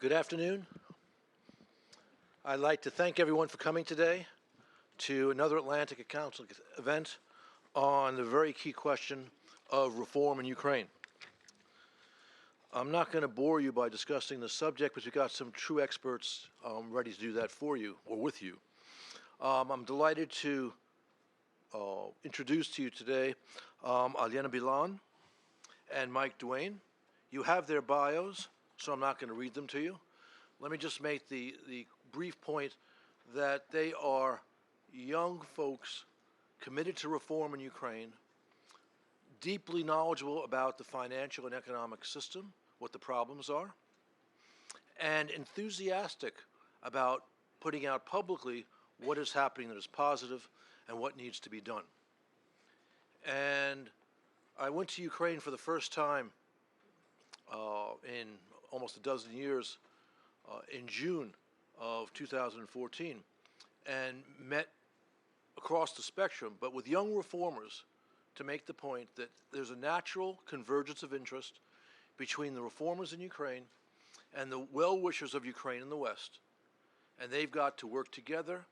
Good afternoon. I'd like to thank everyone for coming today to another Atlantic Council event on the very key question of reform in Ukraine. I'm not going to bore you by discussing the subject, but we've got some true experts ready to do that for you or with you. I'm delighted to introduce to you today Olena Bilan and Mike Duane. You have their bios, so I'm not going to read them to you. Let me just make the brief point that they are young folks committed to reform in Ukraine, deeply knowledgeable about the financial and economic system, what the problems are, and enthusiastic about putting out publicly what is happening that is positive and what needs to be done. And I went to Ukraine for the first time in almost a dozen years in June of 2014 and met across the spectrum, but with young reformers, to make the point that there's a natural convergence of interest between the reformers in Ukraine and the well-wishers of Ukraine in the West. And they've got to work together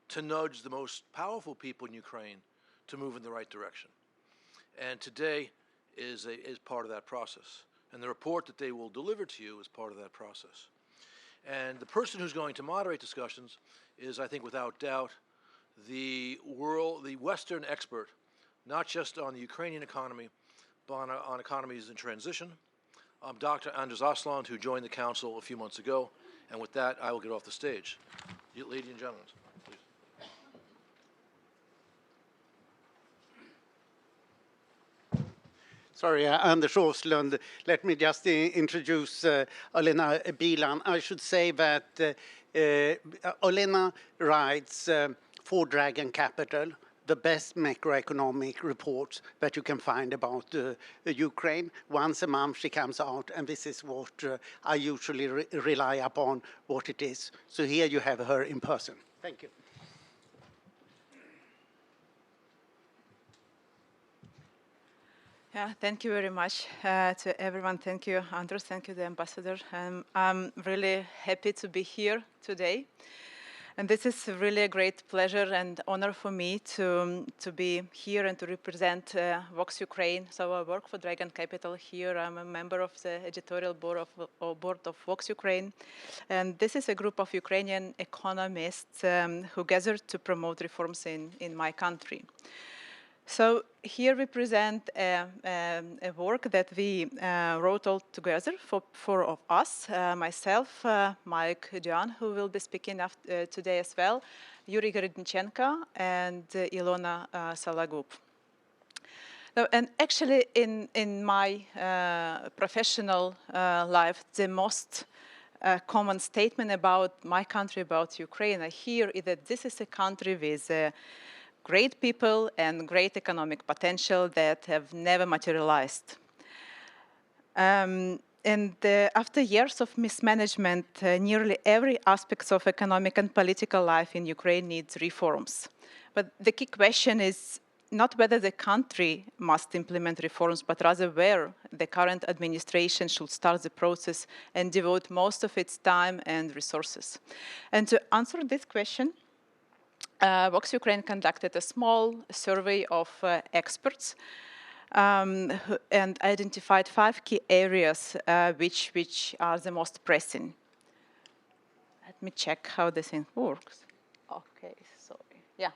to nudge the most powerful people in Ukraine to move in the right direction. And today is part of that process. And the report that they will deliver to you is part of that process. And the person who's going to moderate discussions is, I think without doubt, the Western expert, not just on the Ukrainian economy, but on economies in transition. Dr. Anders Aslund, who joined the council a few months ago. And with that, I will get off the stage. Ladies and gentlemen, please. Sorry, Anders Aslund. Let me just introduce Olena Bilan. I should say that Olena writes for Dragon Capital, the best macroeconomic reports that you can find about Ukraine. Once a month she comes out, and this is what I usually rely upon, what it is. So here you have her in person. Thank you. Yeah, thank you very much to everyone. Thank you, Anders. Thank you, the ambassador. I'm really happy to be here today. And this is really a great pleasure and honor for me to be here and to represent VoxUkraine. So I work for Dragon Capital here. I'm a member of the editorial board of VoxUkraine. And this is a group of Ukrainian economists who gathered to promote reforms in my country. So here we present a work that we wrote all together, four of us, myself, Mike Duane, who will be speaking today as well, Yuri Gorodnichenko, and Ilona Salagub. So, and actually in my professional life, the most common statement about my country, about Ukraine, I hear is that this is a country with great people and great economic potential that have never materialized. After years of mismanagement, nearly every aspect of economic and political life in Ukraine needs reforms. But the key question is not whether the country must implement reforms, but rather where the current administration should start the process and devote most of its time and resources. And to answer this question, VoxUkraine conducted a small survey of experts and identified 5 key areas which are the most pressing. Let me check how this thing works. Okay, sorry. Yeah,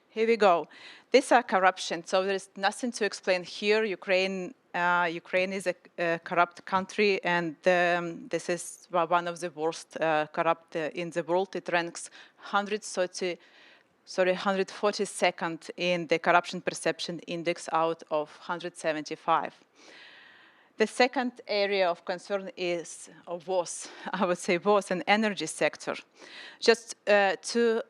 here we go. These are corruption, so there is nothing to explain here. Ukraine is a corrupt country, and this is one of the worst corrupt in the world. It ranks 142nd in the Corruption Perception Index out of 175. The second area of concern is, or was, I would say was, an energy sector. Just 2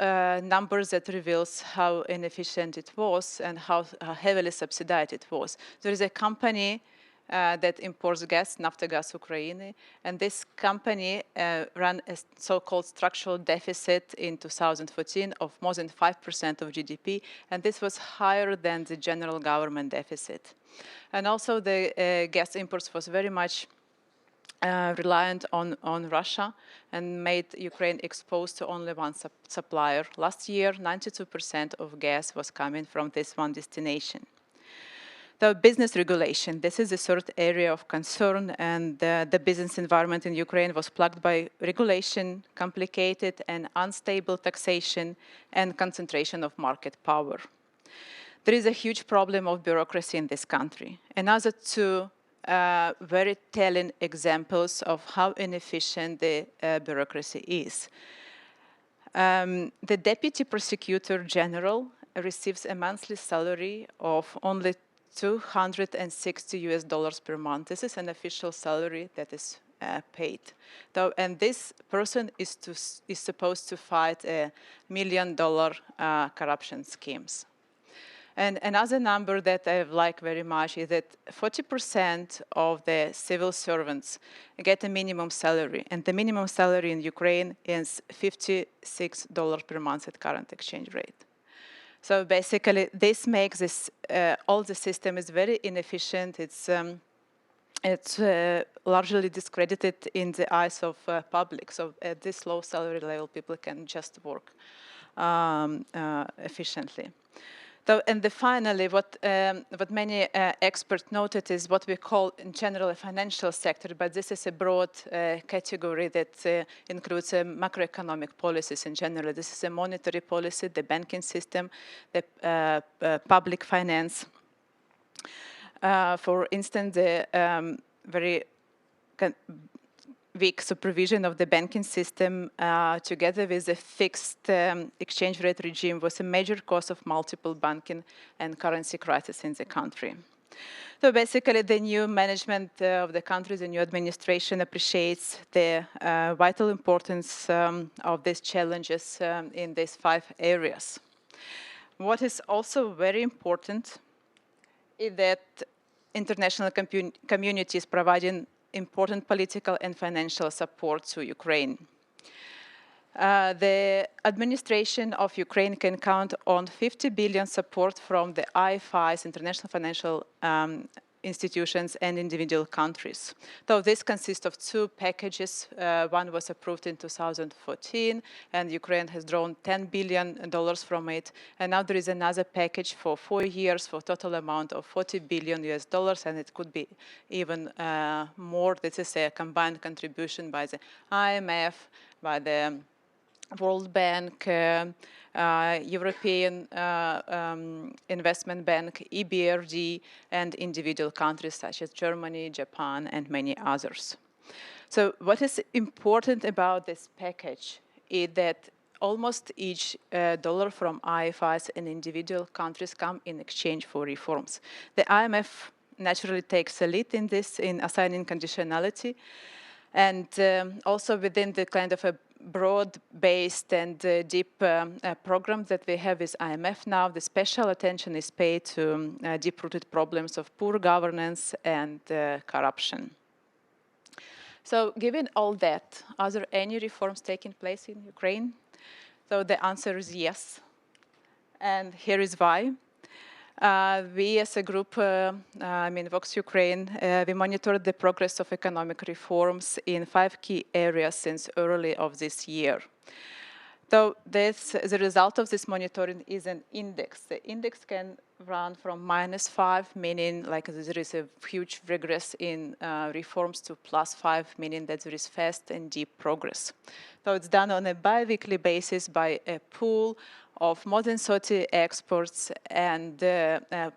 numbers that reveals how inefficient it was and how heavily subsidized it was. There is a company that imports gas, Naftogaz Ukraine, and this company ran a so-called structural deficit in 2014 of more than 5% of GDP, and this was higher than the general government deficit. And also the gas imports was very much reliant on Russia and made Ukraine exposed to only one supplier. Last year, 92% of gas was coming from this one destination. The business regulation, this is the third area of concern, and the business environment in Ukraine was plagued by regulation, complicated and unstable taxation, and concentration of market power. There is a huge problem of bureaucracy in this country. Another two very telling examples of how inefficient the bureaucracy is. The Deputy Prosecutor General receives a monthly salary of only $260 per month. This is an official salary that is paid. And this person is supposed to fight $1 million corruption schemes. And another number that I like very much is that 40% of the civil servants get a minimum salary, and the minimum salary in Ukraine is $56 per month at current exchange rate. So basically, this makes this all the system is very inefficient. It's largely discredited in the eyes of public. So at this low salary level, people can just work efficiently. So, and finally, what many experts noted is what we call in general a financial sector, but this is a broad category that includes macroeconomic policies in general. This is a monetary policy, the banking system, the public finance. For instance, the very weak supervision of the banking system together with a fixed exchange rate regime was a major cause of multiple banking and currency crises in the country. So basically the new management of the country, the new administration appreciates the vital importance of these challenges in these 5 areas. What is also very important is that international community is providing important political and financial support to Ukraine. The administration of Ukraine can count on 50 billion support from the IFIs, international financial institutions, and individual countries. So this consists of 2 packages. One was approved in 2014, and Ukraine has drawn $10 billion from it. And now there is another package for 4 years for a total amount of $40 billion, and it could be even more. This is a combined contribution by the IMF, by the World Bank, European Investment Bank, EBRD, and individual countries such as Germany, Japan, and many others. So what is important about this package is that almost each dollar from IFIs and individual countries come in exchange for reforms. The IMF naturally takes a lead in this, in assigning conditionality, and also within the kind of a broad-based and deep program that we have with IMF now, the special attention is paid to deep-rooted problems of poor governance and corruption. So given all that, are there any reforms taking place in Ukraine? So the answer is yes, and here is why. We as a group, VoxUkraine, we monitored the progress of economic reforms in 5 key areas since early of this year. So the result of this monitoring is an index. The index can run from -5, meaning like there is a huge regress in reforms, to +5, meaning that there is fast and deep progress. So it's done on a bi-weekly basis by a pool of more than 30 experts and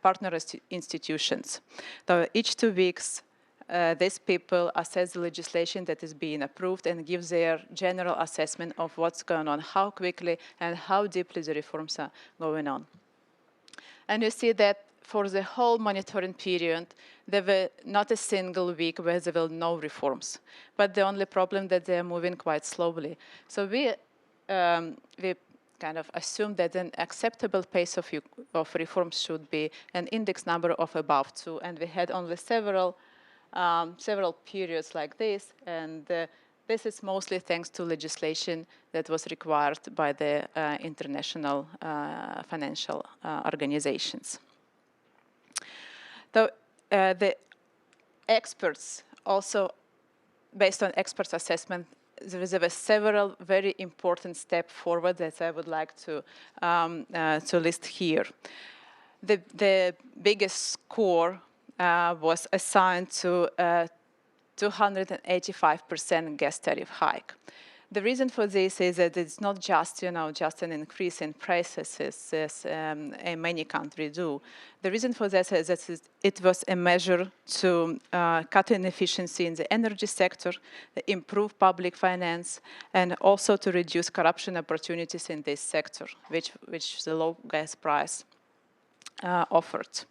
partner institutions. So each 2 weeks, these people assess the legislation that is being approved and give their general assessment of what's going on, how quickly and how deeply the reforms are going on. And you see that for the whole monitoring period, there were not a single week where there were no reforms. But the only problem that they are moving quite slowly. So we kind of assume that an acceptable pace of reforms should be an index number of above 2, and we had only several periods like this, and this is mostly thanks to legislation that was required by the international financial organizations. So the experts also based on experts' assessment, there were several very important steps forward that I would like to list here. The biggest score was assigned to 285% gas tariff hike. The reason for this is that it's not just, just an increase in prices as many countries do. The reason for that is that it was a measure to cut inefficiency in the energy sector, improve public finance, and also to reduce corruption opportunities in this sector, which the low gas price offered.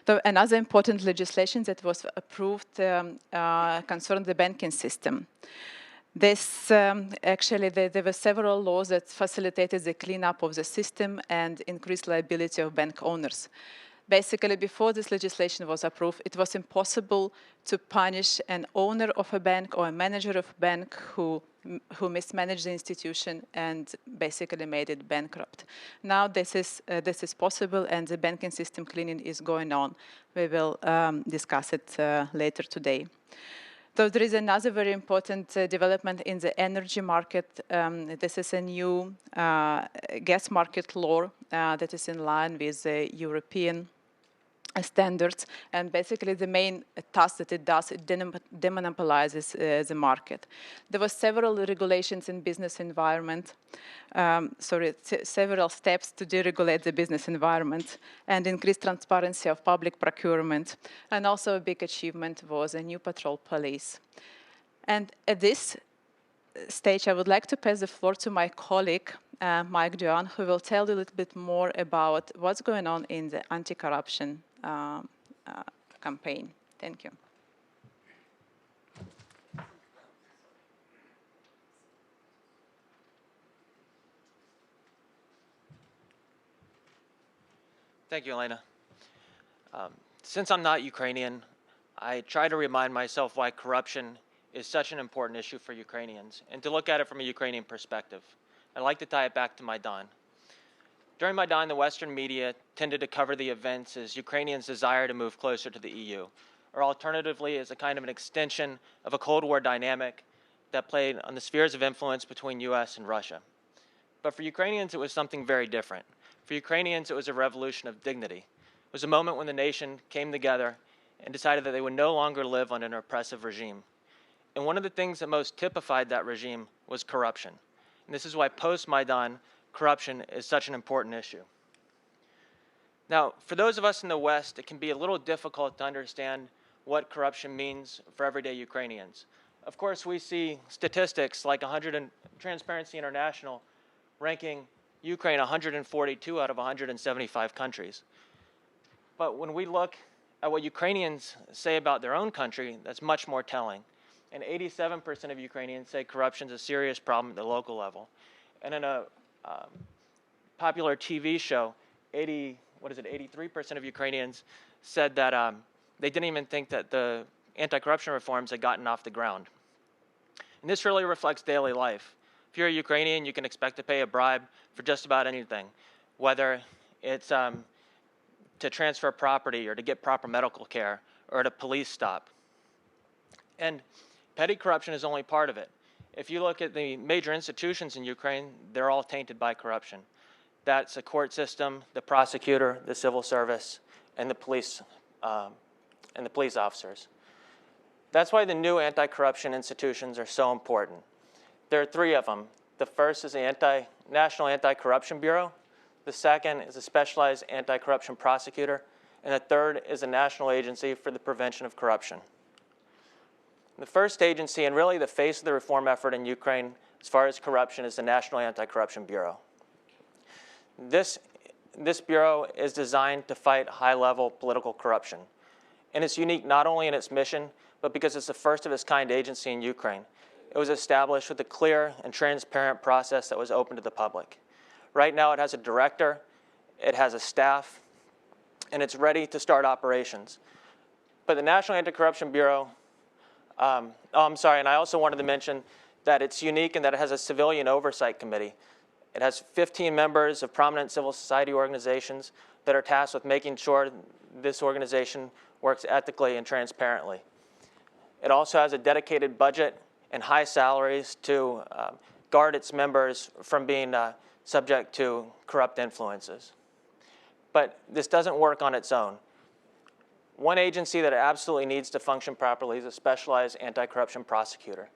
So another important legislation that was approved concerned the banking system. This actually, there were several laws that facilitated the cleanup of the system and increased liability of bank owners. Basically, before this legislation was approved, it was impossible to punish an owner of a bank or a manager of a bank who mismanaged the institution and basically made it bankrupt. Now this is possible, and the banking system cleaning is going on. We will discuss it later today. So there is another very important development in the energy market. This is a new gas market law that is in line with the European standards, and basically the main task that it does, it demonopolizes the market. There were several regulations in business environment, several steps to deregulate the business environment and increase transparency of public procurement. And also a big achievement was a new patrol police. And at this stage, I would like to pass the floor to my colleague, Mike Duane, who will tell you a little bit more about what's going on in the anti-corruption campaign. Thank you. Thank you, Olena. Since I'm not Ukrainian, I try to remind myself why corruption is such an important issue for Ukrainians, and to look at it from a Ukrainian perspective. I'd like to tie it back to Maidan. During Maidan, the Western media tended to cover the events as Ukrainians' desire to move closer to the EU, or alternatively as a kind of an extension of a Cold War dynamic that played on the spheres of influence between US and Russia. But for Ukrainians, it was something very different. For Ukrainians, it was a revolution of dignity. It was a moment when the nation came together and decided that they would no longer live under an oppressive regime. And one of the things that most typified that regime was corruption. And this is why post-Maidan, corruption is such an important issue. Now, for those of us in the West, it can be a little difficult to understand what corruption means for everyday Ukrainians. Of course, we see statistics like Transparency International ranking Ukraine 142 out of 175 countries. But when we look at what Ukrainians say about their own country, that's much more telling. And 87% of Ukrainians say corruption is a serious problem at the local level. And in a popular TV show, 83% of Ukrainians said that they didn't even think that the anti-corruption reforms had gotten off the ground. And this really reflects daily life. If you're a Ukrainian, you can expect to pay a bribe for just about anything, whether it's to transfer property or to get proper medical care or at a police stop. And petty corruption is only part of it. If you look at the major institutions in Ukraine, they're all tainted by corruption. That's the court system, the prosecutor, the civil service, and the police officers. That's why the new anti-corruption institutions are so important. There are three of them. The first is the National Anti-Corruption Bureau. The second is a specialized anti-corruption prosecutor. And the third is a National Agency for the Prevention of Corruption. The first agency, and really the face of the reform effort in Ukraine as far as corruption, is the National Anti-Corruption Bureau. This bureau is designed to fight high-level political corruption. And it's unique not only in its mission, but because it's the first of its kind agency in Ukraine. It was established with a clear and transparent process that was open to the public. Right now it has a director, it has a staff, and it's ready to start operations. But the National Anti-Corruption Bureau, and I also wanted to mention that it's unique in that it has a civilian oversight committee. It has 15 members of prominent civil society organizations that are tasked with making sure this organization works ethically and transparently. It also has a dedicated budget and high salaries to guard its members from being subject to corrupt influences. But this doesn't work on its own. One agency that absolutely needs to function properly is a specialized anti-corruption prosecutor.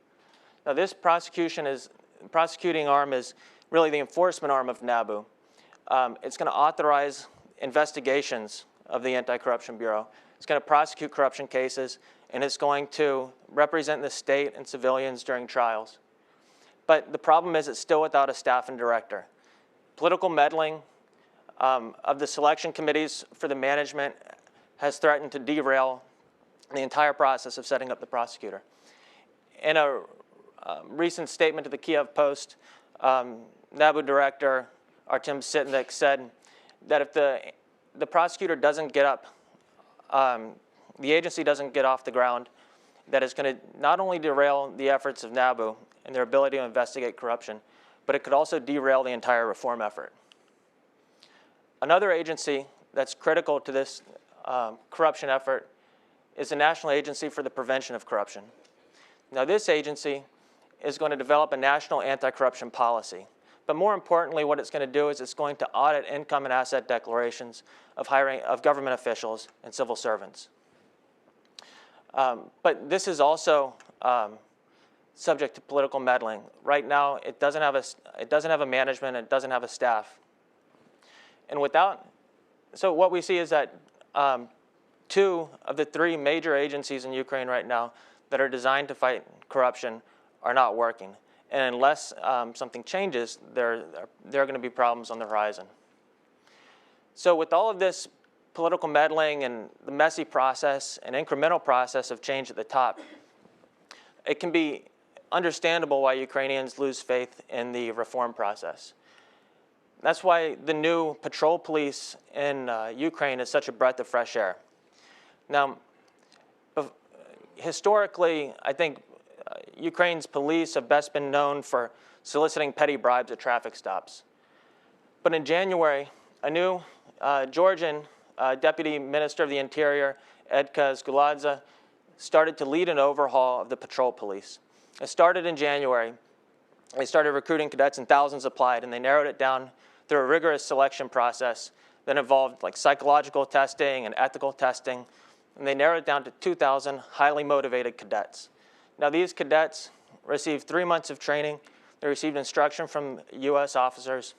Now, this prosecuting arm is really the enforcement arm of NABU. It's going to authorize investigations of the Anti-Corruption Bureau. It's going to prosecute corruption cases, and it's going to represent the state and civilians during trials. But the problem is it's still without a staff and director. Political meddling of the selection committees for the management has threatened to derail the entire process of setting up the prosecutor. In a recent statement to the Kiev Post, NABU director Artem Sitnik said that if the prosecutor doesn't get up, the agency doesn't get off the ground, that it's going to not only derail the efforts of NABU and their ability to investigate corruption, but it could also derail the entire reform effort. Another agency that's critical to this corruption effort is the National Agency for the Prevention of Corruption. Now, this agency is going to develop a national anti-corruption policy. But more importantly, what it's going to do is it's going to audit income and asset declarations of government officials and civil servants. But this is also subject to political meddling. Right now, it doesn't have a management, it doesn't have a staff. And so what we see is that 2 of the 3 major agencies in Ukraine right now that are designed to fight corruption are not working. And unless something changes, there are going to be problems on the horizon. So with all of this political meddling and the messy process and incremental process of change at the top, it can be understandable why Ukrainians lose faith in the reform process. That's why the new patrol police in Ukraine is such a breath of fresh air. Now, historically, I think Ukraine's police have best been known for soliciting petty bribes at traffic stops. But in January, a new Georgian Deputy Minister of the Interior, Edka Zguladze, started to lead an overhaul of the patrol police. It started in January. They started recruiting cadets and thousands applied, and they narrowed it down through a rigorous selection process that involved psychological testing and ethical testing, and they narrowed it down to 2,000 highly motivated cadets. Now, these cadets received 3 months of training. They received instruction from U.S. officers,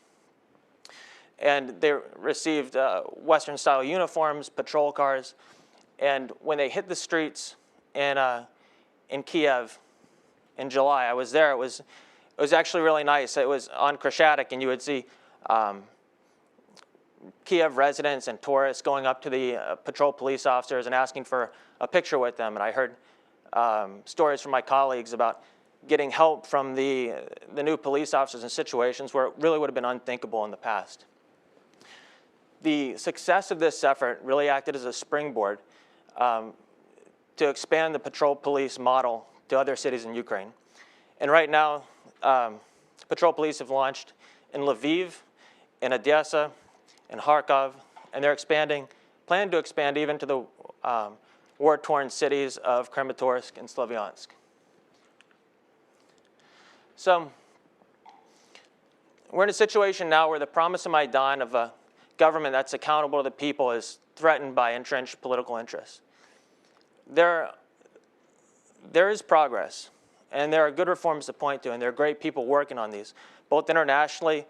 and they received Western-style uniforms, patrol cars, and when they hit the streets in Kiev in July, I was there. It was actually really nice. It was on Kreshchatyk, and you would see Kiev residents and tourists going up to the patrol police officers and asking for a picture with them. And I heard stories from my colleagues about getting help from the new police officers in situations where it really would have been unthinkable in the past. The success of this effort really acted as a springboard to expand the patrol police model to other cities in Ukraine. And right now, patrol police have launched in Lviv, in Odessa, in Kharkov, and they're plan to expand even to the war-torn cities of Kramatorsk and Slavyansk. So we're in a situation now where the promise of Maidan of a government that's accountable to the people is threatened by entrenched political interests. There is progress, and there are good reforms to point to, and there are great people working on these, both internationally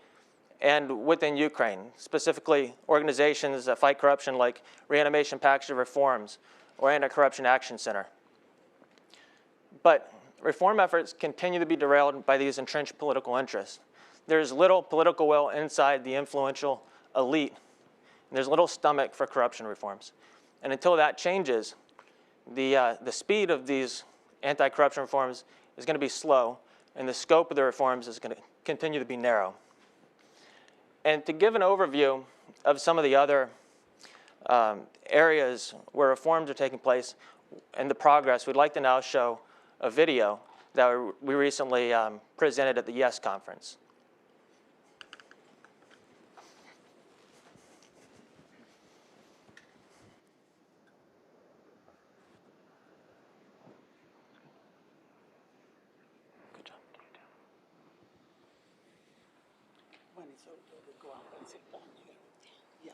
and within Ukraine, specifically organizations that fight corruption like Reanimation Package of Reforms or Anti-Corruption Action Center. But reform efforts continue to be derailed by these entrenched political interests. There's little political will inside the influential elite, and there's little stomach for corruption reforms. And until that changes, the speed of these anti-corruption reforms is going to be slow, and the scope of the reforms is going to continue to be narrow. And to give an overview of some of the other areas where reforms are taking place and the progress, we'd like to now show a video that we recently presented at the YES conference. so go up and sit down here. Yeah.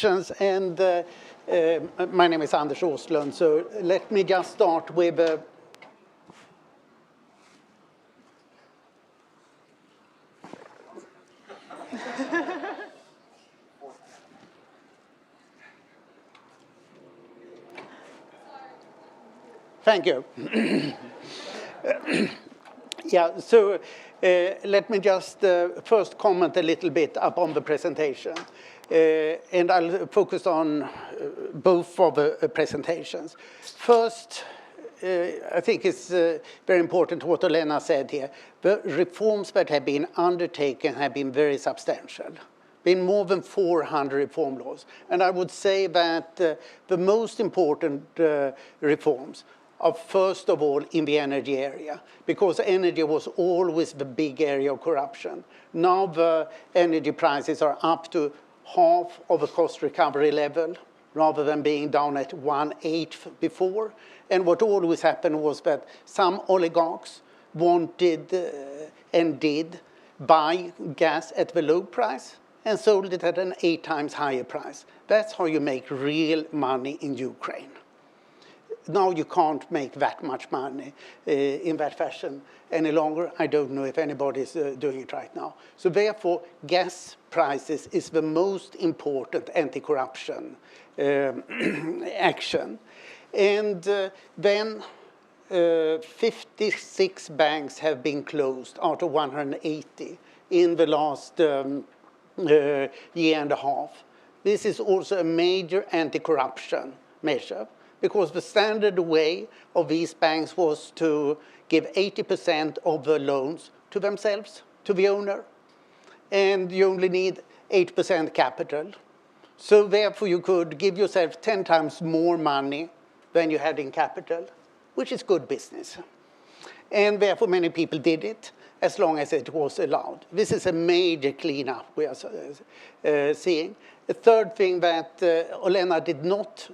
presentations, and my name is Anders Aslund, so let me just start with Thank you. Yeah, so let me just first comment a little bit upon the presentation. And I'll focus on both of the presentations. First, I think it's very important what Olena said here. The reforms that have been undertaken have been very substantial. Been more than 400 reform laws. And I would say that the most important reforms are first of all in the energy area, because energy was always the big area of corruption. Now the energy prices are up to half of the cost recovery level, rather than being down at 1/8 before. And what always happened was that some oligarchs wanted and did buy gas at the low price and sold it at an 8 times higher price. That's how you make real money in Ukraine. Now you can't make that much money in that fashion any longer. I don't know if anybody's doing it right now. So therefore, gas prices is the most important anti-corruption action. And then 56 banks have been closed out of 180 in the last year and a half. This is also a major anti-corruption measure, because the standard way of these banks was to give 80% of the loans to themselves, to the owner. And you only need 8% capital. So therefore you could give yourself 10 times more money than you had in capital, which is good business. And therefore many people did it, as long as it was allowed. This is a major cleanup we are seeing. The third thing that Olena did not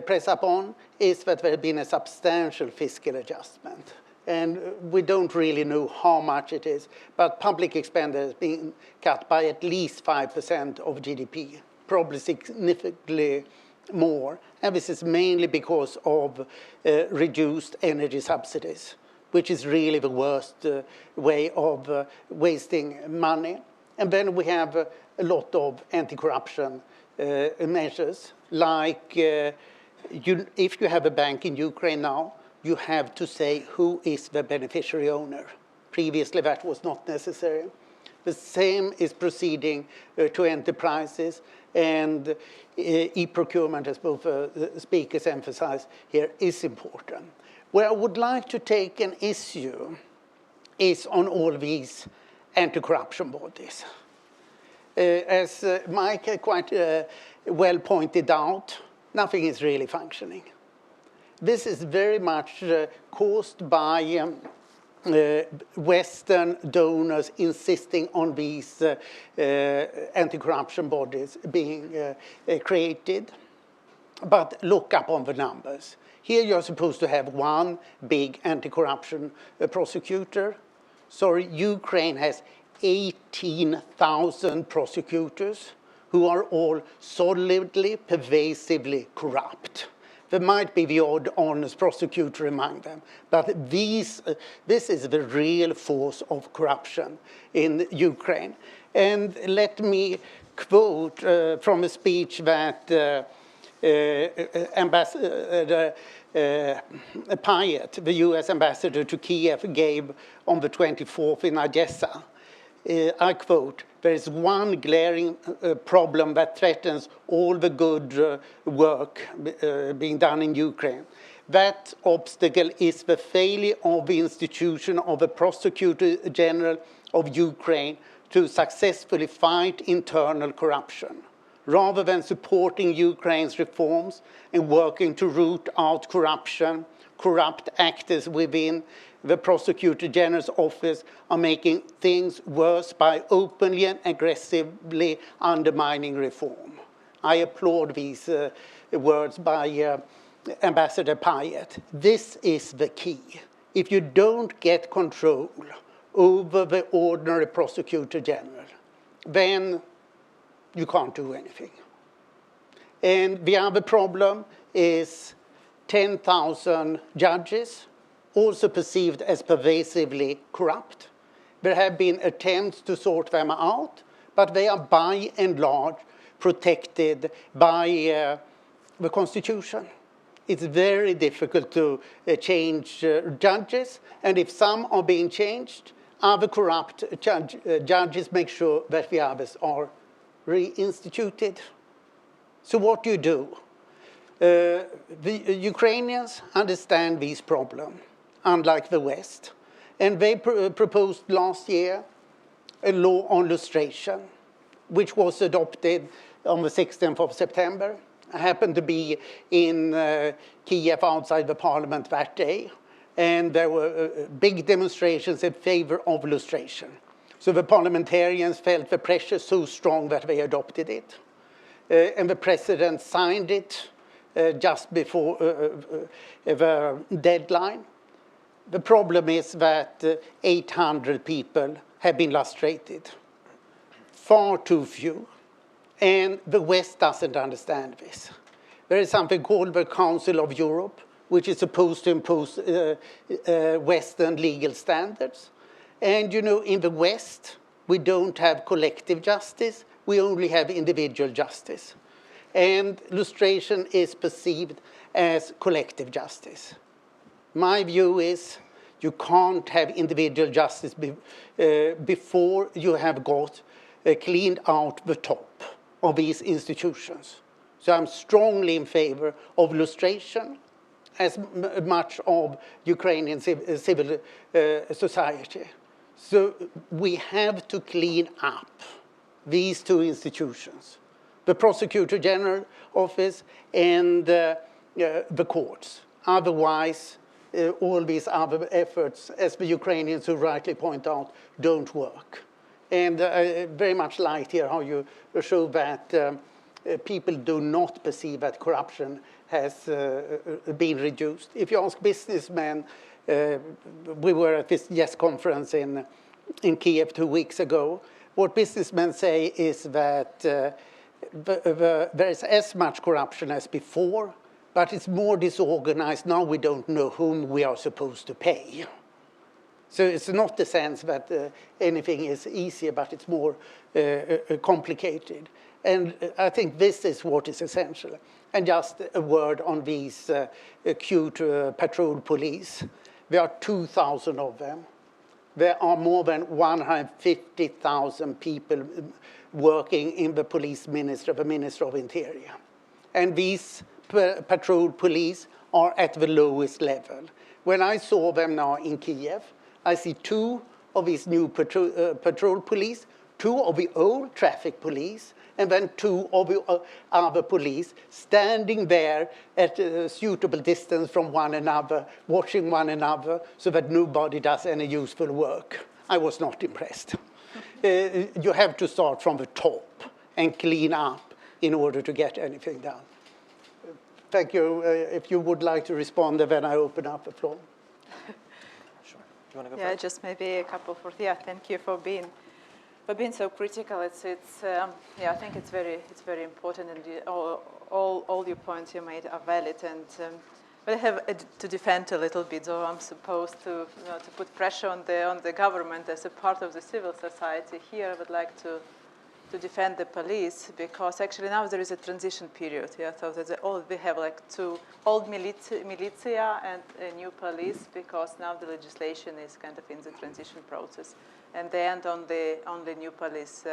press up on is that there has been a substantial fiscal adjustment. And we don't really know how much it is, but public expenditure has been cut by at least 5% of GDP, probably significantly more. And this is mainly because of reduced energy subsidies, which is really the worst way of wasting money. And then we have a lot of anti-corruption measures, like if you have a bank in Ukraine now, you have to say who is the beneficiary owner. Previously, that was not necessary. The same is proceeding to enterprises, and e-procurement, as both speakers emphasize here, is important. Where I would like to take an issue is on all these anti-corruption bodies. As Mike quite well pointed out, nothing is really functioning. This is very much caused by Western donors insisting on these anti-corruption bodies being created. But look up on the numbers. Here you're supposed to have one big anti-corruption prosecutor. Sorry, Ukraine has 18,000 prosecutors who are all solidly, pervasively corrupt. There might be the odd honest prosecutor among them, but this is the real force of corruption in Ukraine. And let me quote from a speech that Ambassador Pyatt, the US ambassador to Kiev, gave on the 24th in Odessa. I quote, "There is one glaring problem that threatens all the good work being done in Ukraine. That obstacle is the failure of the institution of the Prosecutor General of Ukraine to successfully fight internal corruption. Rather than supporting Ukraine's reforms and working to root out corruption, corrupt actors within the Prosecutor General's office are making things worse by openly and aggressively undermining reform." I applaud these words by Ambassador Pyatt. This is the key. If you don't get control over the ordinary Prosecutor General, then you can't do anything. And the other problem is 10,000 judges, also perceived as pervasively corrupt. There have been attempts to sort them out, but they are by and large protected by the Constitution. It's very difficult to change judges, and if some are being changed, other corrupt judges make sure that the others are reinstituted. So what do you do? The Ukrainians understand these problems, unlike the West, and they proposed last year a law on lustration, which was adopted on the 16th of September. I happened to be in Kiev outside the parliament that day, and there were big demonstrations in favor of lustration. So the parliamentarians felt the pressure so strong that they adopted it. And the president signed it just before the deadline. The problem is that 800 people have been lustrated. Far too few. And the West doesn't understand this. There is something called the Council of Europe, which is supposed to impose Western legal standards. And you know, in the West, we don't have collective justice. We only have individual justice. And lustration is perceived as collective justice. My view is you can't have individual justice before you have got cleaned out the top of these institutions. So I'm strongly in favor of lustration as much of Ukrainian civil society. So we have to clean up these two institutions, the Prosecutor General Office and the courts. Otherwise, all these other efforts, as the Ukrainians who rightly point out, don't work. And I very much liked here how you show that people do not perceive that corruption has been reduced. If you ask businessmen, we were at this YES conference in Kiev 2 weeks ago. What businessmen say is that there is as much corruption as before, but it's more disorganized. Now we don't know whom we are supposed to pay. So it's not the sense that anything is easier, but it's more complicated. And I think this is what is essential. And just a word on these cute patrol police. There are 2,000 of them. There are more than 150,000 people working in the police ministry, the Ministry of Interior. And these patrol police are at the lowest level. When I saw them now in Kiev, I see 2 of these new patrol police, 2 of the old traffic police, and then 2 of the other police standing there at a suitable distance from one another, watching one another, so that nobody does any useful work. I was not impressed. You have to start from the top and clean up in order to get anything done. Thank you. If you would like to respond, then I open up the floor. Sure. Do you want to go Yeah, first? just maybe a couple for, yeah, thank you for being so critical. Yeah, I think it's very important, and all your points you made are valid, and but I have to defend a little bit, so I'm supposed to put pressure on the government as a part of the civil society. Here, I would like to defend the police, because actually now there is a transition period. Yeah, so we have like 2 old militia and a new police, because now the legislation is kind of in the transition process, and the end on the new police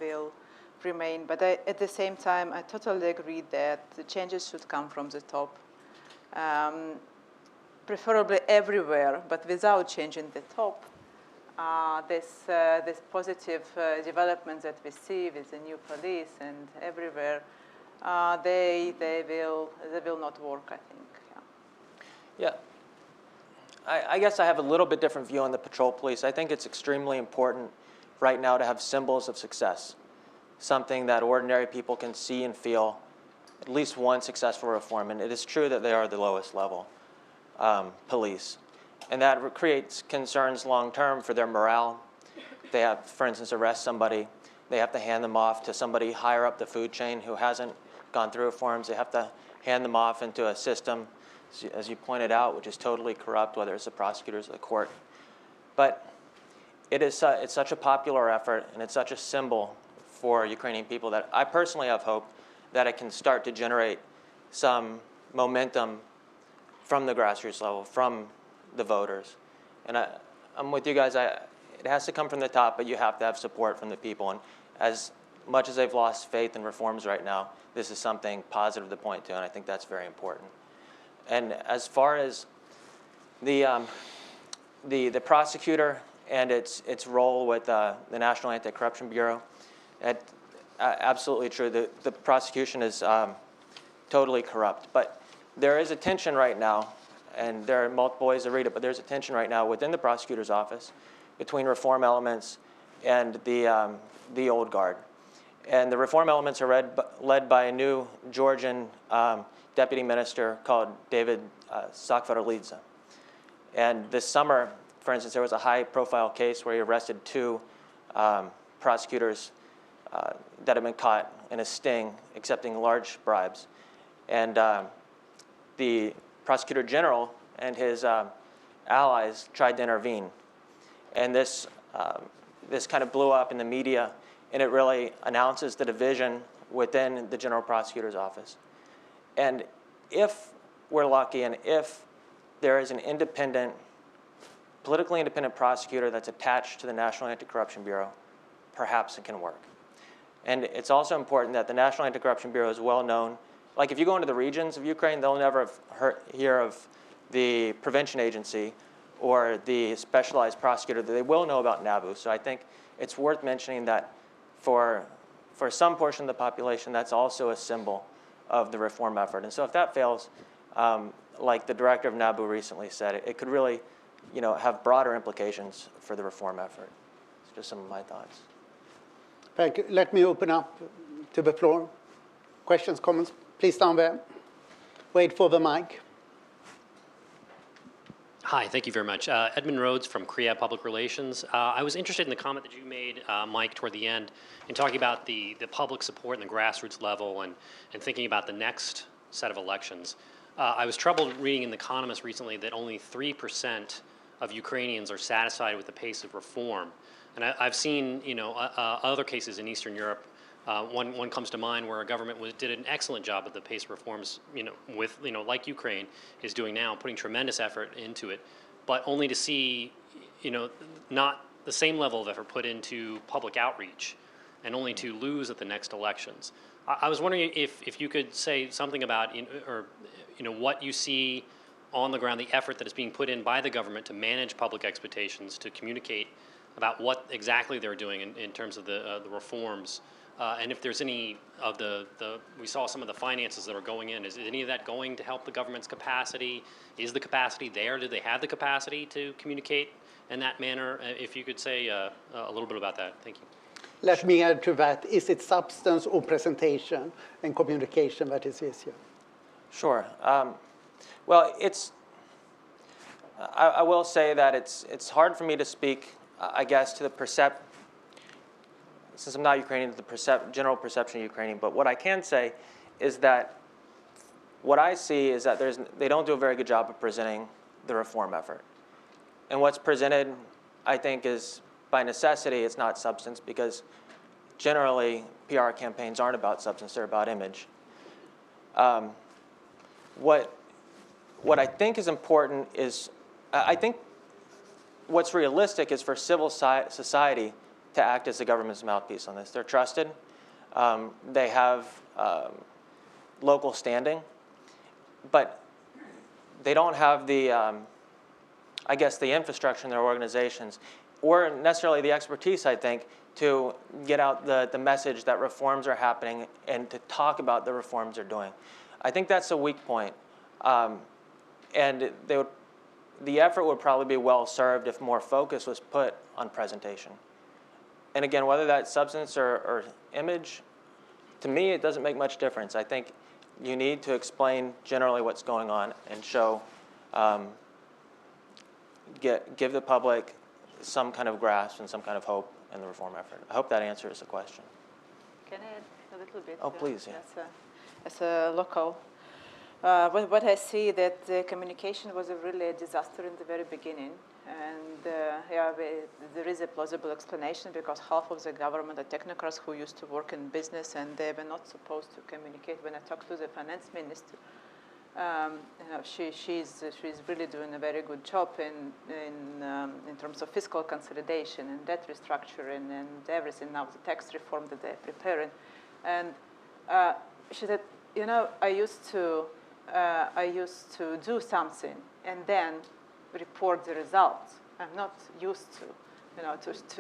will remain. But at the same time, I totally agree that the changes should come from the top, preferably everywhere, but without changing the top. This positive developments that we see with the new police and everywhere, they will not work, I think. Yeah. I guess I have a little bit different view on the patrol police. I think it's extremely important right now to have symbols of success, something that ordinary people can see and feel, at least one successful reform. And it is true that they are the lowest level police. And that creates concerns long-term for their morale. They have, for instance, arrest somebody. They have to hand them off to somebody higher up the food chain who hasn't gone through reforms, they have to hand them off into a system, as you pointed out, which is totally corrupt, whether it's the prosecutors or the court. But it's such a popular effort, and it's such a symbol for Ukrainian people that I personally have hope that it can start to generate some momentum from the grassroots level, from the voters. And I'm with you guys. It has to come from the top, but you have to have support from the people. And as much as they've lost faith in reforms right now, this is something positive to point to, and I think that's very important. And as far as the prosecutor and its role with the National Anti-Corruption Bureau, absolutely true. The prosecution is totally corrupt. But there is a tension right now, and there are multiple ways to read it, but there's a tension right now within the prosecutor's office between reform elements and the old guard. And the reform elements are led by a new Georgian deputy minister called David Sakvaralidze. And this summer, for instance, there was a high-profile case where he arrested 2 prosecutors that had been caught in a sting accepting large bribes. And the prosecutor general and his allies tried to intervene. And this kind of blew up in the media, and it really announces the division within the general prosecutor's office. And if we're lucky, and if there is an independent, politically independent prosecutor that's attached to the National Anti-Corruption Bureau, perhaps it can work. And it's also important that the National Anti-Corruption Bureau is well known. Like if you go into the regions of Ukraine, they'll never hear of the prevention agency or the specialized prosecutor. They will know about NABU. So I think it's worth mentioning that for some portion of the population, that's also a symbol of the reform effort. And so if that fails, like the director of NABU recently said, it could really have broader implications for the reform effort. It's just some of my thoughts. Thank you. Let me open up to the floor. Questions, comments? Please down there. Wait for the mic. Hi, thank you very much. Edmund Rhodes from CREA Public Relations. I was interested in the comment that you made, Mike, toward the end, in talking about the public support and the grassroots level and thinking about the next set of elections. I was troubled reading in The Economist recently that only 3% of Ukrainians are satisfied with the pace of reform. And I've seen, other cases in Eastern Europe. One comes to mind where a government did an excellent job at the pace of reforms, like Ukraine is doing now, putting tremendous effort into it, but only to see, not the same level of effort put into public outreach, and only to lose at the next elections. I was wondering if you could say something about, what you see on the ground, the effort that is being put in by the government to manage public expectations, to communicate about what exactly they're doing in terms of the reforms. And if there's any of we saw some of the finances that are going in, is any of that going to help the government's capacity? Is the capacity there? Do they have the capacity to communicate in that manner? If you could say a little bit about that. Thank you. Let me add to that. Is it substance or presentation and communication that is easier? Sure. Well, I will say that it's hard for me to speak, I guess, to the since I'm not Ukrainian, the general perception of Ukrainian. But what I can say is that what I see is that they don't do a very good job of presenting the reform effort. And what's presented, I think, is by necessity, it's not substance, because generally PR campaigns aren't about substance, they're about image. What I think is important is, I think what's realistic is for civil society to act as the government's mouthpiece on this. They're trusted. They have local standing, but they don't have the, I guess, the infrastructure in their organizations, or necessarily the expertise, I think, to get out the message that reforms are happening and to talk about the reforms they're doing. I think that's a weak point. And the effort would probably be well served if more focus was put on presentation. And again, whether that's substance or image, to me, it doesn't make much difference. I think you need to explain generally what's going on and show, give the public some kind of grasp and some kind of hope in the reform effort. I hope that answers the question. Can I add a little bit? Oh, please, yeah. a local. What I see that the communication was really a disaster in the very beginning. And there is a plausible explanation because half of the government are technocrats who used to work in business, and they were not supposed to communicate. When I talked to the finance minister, she's really doing a very good job in terms of fiscal consolidation and debt restructuring and everything. Now the tax reform that they're preparing, and she said, I used to do something and then report the results. I'm not used to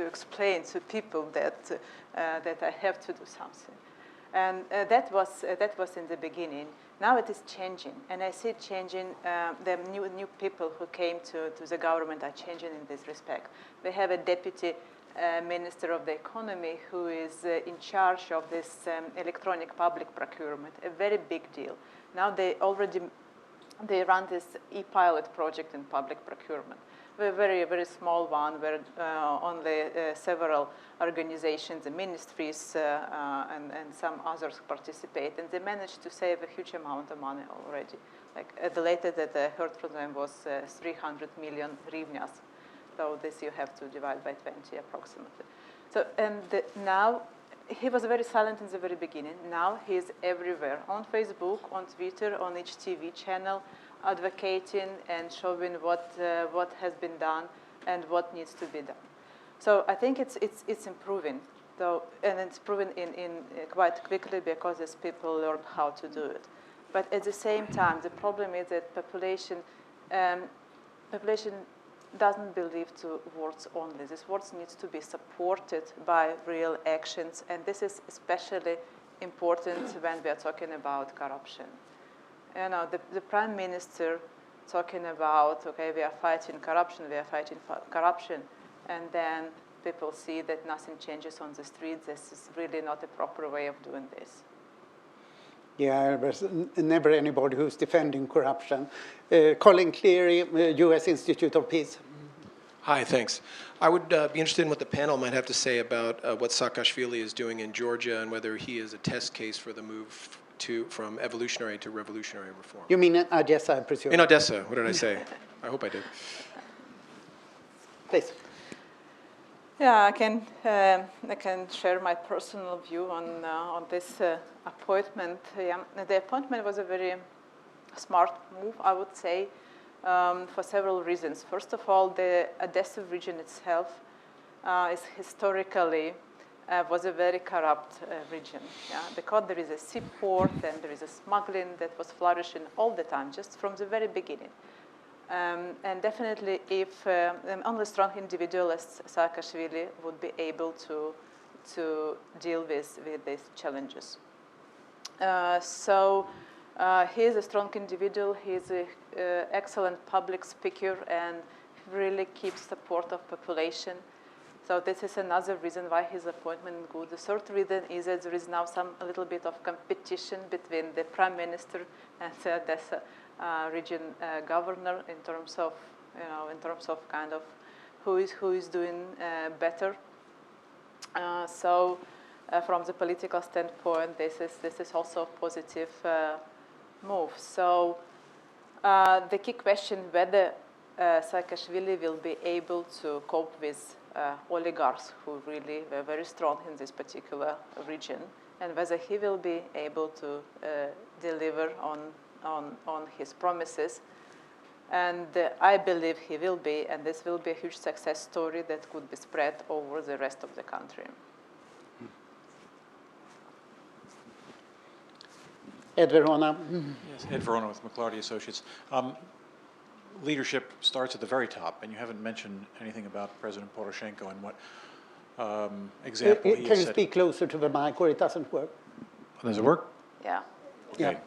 explain to people that I have to do something, and that was in the beginning. Now it is changing, and I see it changing. The new people who came to the government are changing in this respect. We have a deputy minister of the economy who is in charge of this electronic public procurement, a very big deal. Now they run this e-pilot project in public procurement. A very, very small one where only several organizations, the ministries, and some others participate. And they managed to save a huge amount of money already. Like the latest that I heard from them was 300 million hryvnias. So this you have to divide by 20 approximately. So, and now, he was very silent in the very beginning. Now he's everywhere, on Facebook, on Twitter, on each TV channel, advocating and showing what has been done and what needs to be done. So I think it's improving, though, and it's proven in quite quickly because as people learn how to do it. But at the same time, the problem is that population doesn't believe to words only. These words needs to be supported by real actions, and this is especially important when we are talking about corruption. The prime minister talking about, okay, we are fighting corruption, and then people see that nothing changes on the streets. This is really not a proper way of doing this. Yeah, there's never anybody who's defending corruption. Colin Cleary, U.S. Institute of Peace. Hi, thanks. I would be interested in what the panel might have to say about what Saakashvili is doing in Georgia and whether he is a test case for the move from evolutionary to revolutionary reform. You mean in Odessa, I presume? In Odessa, what did I say? I hope I did. Please. Yeah, I can share my personal view on this appointment. Yeah, the appointment was a very smart move, I would say, for several reasons. First of all, the Odessa region itself is historically was a very corrupt region, because there is a seaport and there is a smuggling that was flourishing all the time, just from the very beginning. And definitely, if only strong individualists, Saakashvili would be able to deal with these challenges. So he is a strong individual. He is an excellent public speaker and really keeps support of population. So this is another reason why his appointment is good. The third reason is that there is now a little bit of competition between the prime minister and the Odessa region governor in terms of kind of who is doing better. So from the political standpoint, this is also a positive move. So the key question whether Saakashvili will be able to cope with oligarchs who really were very strong in this particular region, and whether he will be able to deliver on his promises. And I believe he will be, and this will be a huge success story that could be spread over the rest of the country. Ed Verona. Yes, Ed Verona with McLarty Associates. Leadership starts at the very top, and you haven't mentioned anything about President Poroshenko and what example he Can you set. speak closer to the mic or it doesn't work? Does it work? Yeah. Okay. Yeah.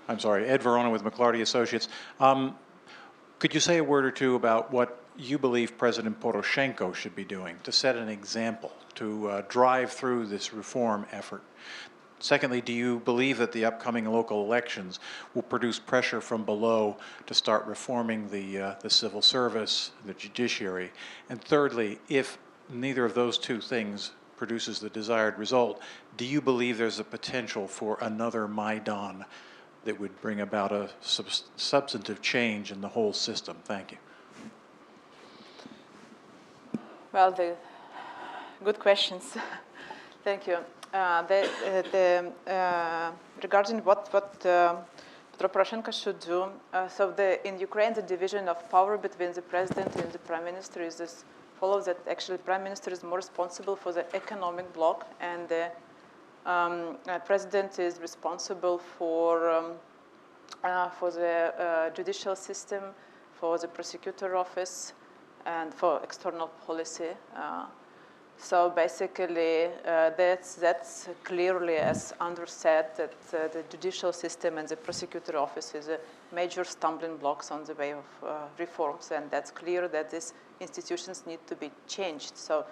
I'm sorry. Ed Verona with McLarty Associates. Could you say a word or two about what you believe President Poroshenko should be doing to set an example, to drive through this reform effort? Secondly, do you believe that the upcoming local elections will produce pressure from below to start reforming the civil service, the judiciary? And thirdly, if neither of those two things produces the desired result. Do you believe there's a potential for another Maidan that would bring about a substantive change in the whole system? Thank you. Well, good questions. Thank you. Regarding what Petro Poroshenko should do, in Ukraine, the division of power between the president and the prime minister is this follows that actually prime minister is more responsible for the economic bloc, and the president is responsible for the judicial system, for the prosecutor office, and for external policy. So basically, that's clearly, as Anders said, that the judicial system and the prosecutor office is a major stumbling blocks on the way of reforms, and that's clear that these institutions need to be changed. So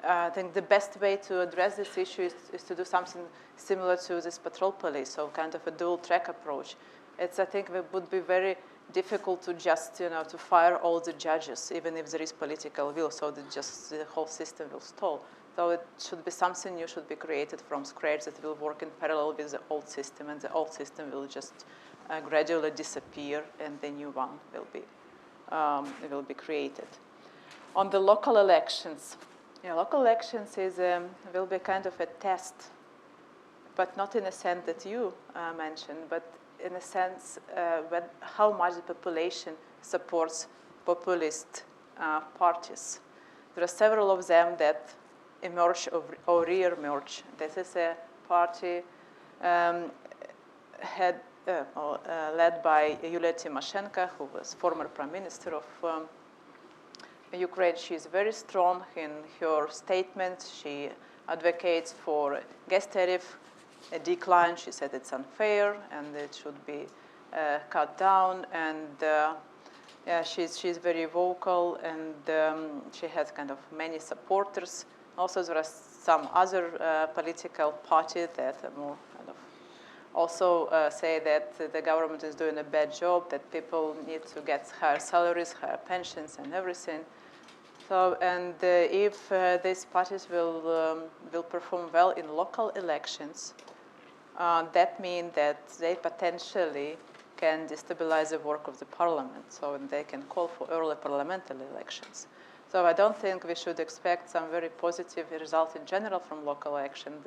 I think the best way to address this issue is to do something similar to this patrol police, so kind of a dual-track approach. I think it would be very difficult to just, to fire all the judges, even if there is political will, so that just the whole system will stall. So it should be something new should be created from scratch that will work in parallel with the old system, and the old system will just gradually disappear, and the new one will be created. On the local elections, local elections will be kind of a test, but not in a sense that you mentioned, but in a sense how much the population supports populist parties. There are several of them that emerge or re-emerge. This is a party led by Yulia Tymoshenko, who was former prime minister of Ukraine. She is very strong in her statements. She advocates for gas tariff a decline. She said it's unfair and it should be cut down. And she's very vocal, and she has kind of many supporters. Also, there are some other political parties that are more kind of also say that the government is doing a bad job, that people need to get higher salaries, higher pensions, and everything. So, and if these parties will perform well in local elections, that means that they potentially can destabilize the work of the parliament. So they can call for early parliamentary elections. So I don't think we should expect some very positive result in general from local election.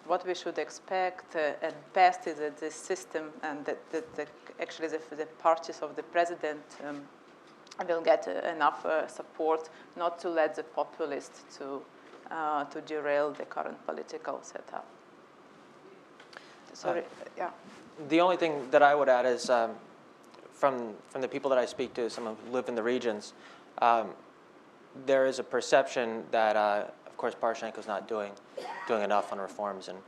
What we should expect at best is that the system and that actually the parties of the president will get enough support not to let the populists to derail the current political setup. Sorry, yeah. The only thing that I would add is from the people that I speak to, some who live in the regions, there is a perception that, of course, Poroshenko's not doing enough on reforms. And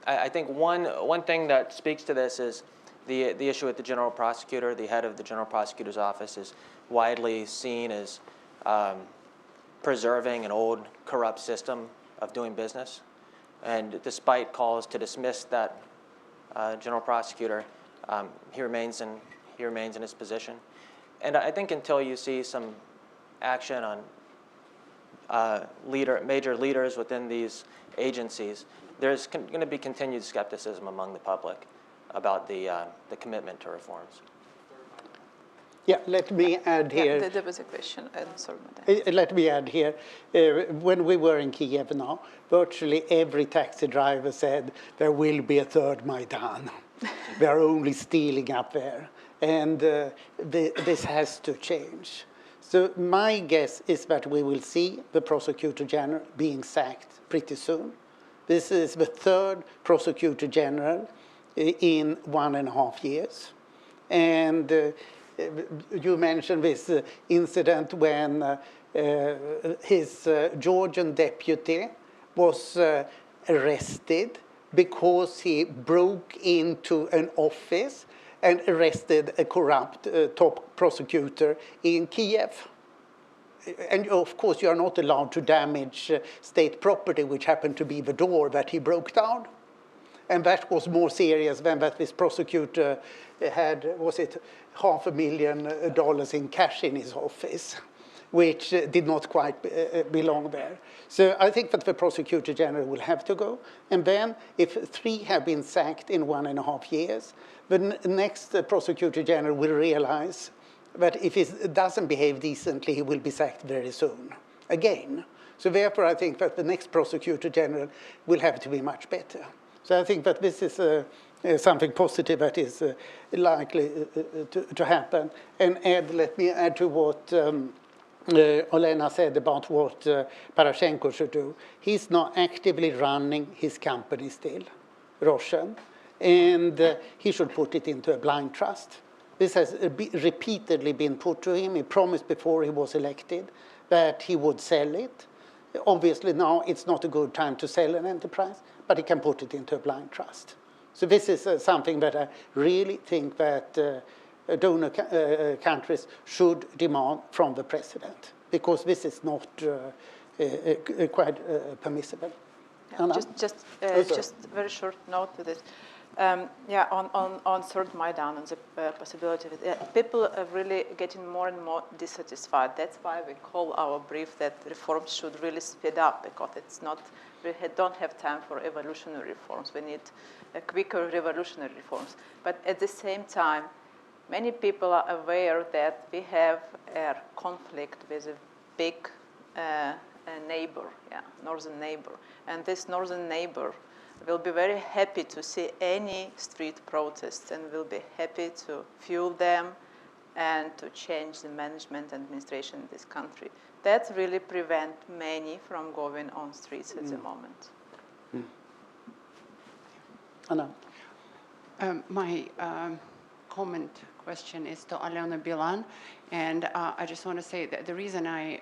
I think one thing that speaks to this is the issue with the general prosecutor. The head of the general prosecutor's office is widely seen as preserving an old, corrupt system of doing business. And despite calls to dismiss that general prosecutor, he remains in his position. And I think until you see some action on major leaders within these agencies, there's going to be continued skepticism among the public about the commitment to reforms. Yeah, let me add here. Yeah, there was a question. Sorry, let me add here. When we were in Kiev now, virtually every taxi driver said there will be a third Maidan. They are only stealing up there. And this has to change. So my guess is that we will see the prosecutor general being sacked pretty soon. This is the third prosecutor general in 1.5 years. And you mentioned this incident when his Georgian deputy was arrested because he broke into an office and arrested a corrupt top prosecutor in Kiev. And of course, you are not allowed to damage state property, which happened to be the door that he broke down. And that was more serious than that this prosecutor had, was it $500,000 in cash in his office. which did not quite belong there. So I think that the prosecutor general will have to go. And then if 3 have been sacked in 1.5 years, the next prosecutor general will realize that if he doesn't behave decently, he will be sacked very soon again. So therefore, I think that the next prosecutor general will have to be much better. So I think that this is something positive that is likely to happen. And Ed, let me add to what Olena said about what Patriciu should do. He's now actively running his company still, Russian, and he should put it into a blind trust. This has repeatedly been put to him. He promised before he was elected that he would sell it. Obviously now it's not a good time to sell an enterprise, but he can put it into a blind trust. So this is something that I really think that donor countries should demand from the president, because this is not quite permissible. Yeah, just very short note to this. On third Maidan and the possibility of it, people are really getting more and more dissatisfied. That's why we call our brief that reforms should really speed up, because it's not, we don't have time for evolutionary reforms. We need quicker revolutionary reforms. But at the same time, many people are aware that we have a conflict with a big neighbor, northern neighbor. And this northern neighbor will be very happy to see any street protests and will be happy to fuel them and to change the management and administration in this country. That really prevents many from going on streets at the moment. Anna. My question is to Olena Bilan, and I just want to say that the reason I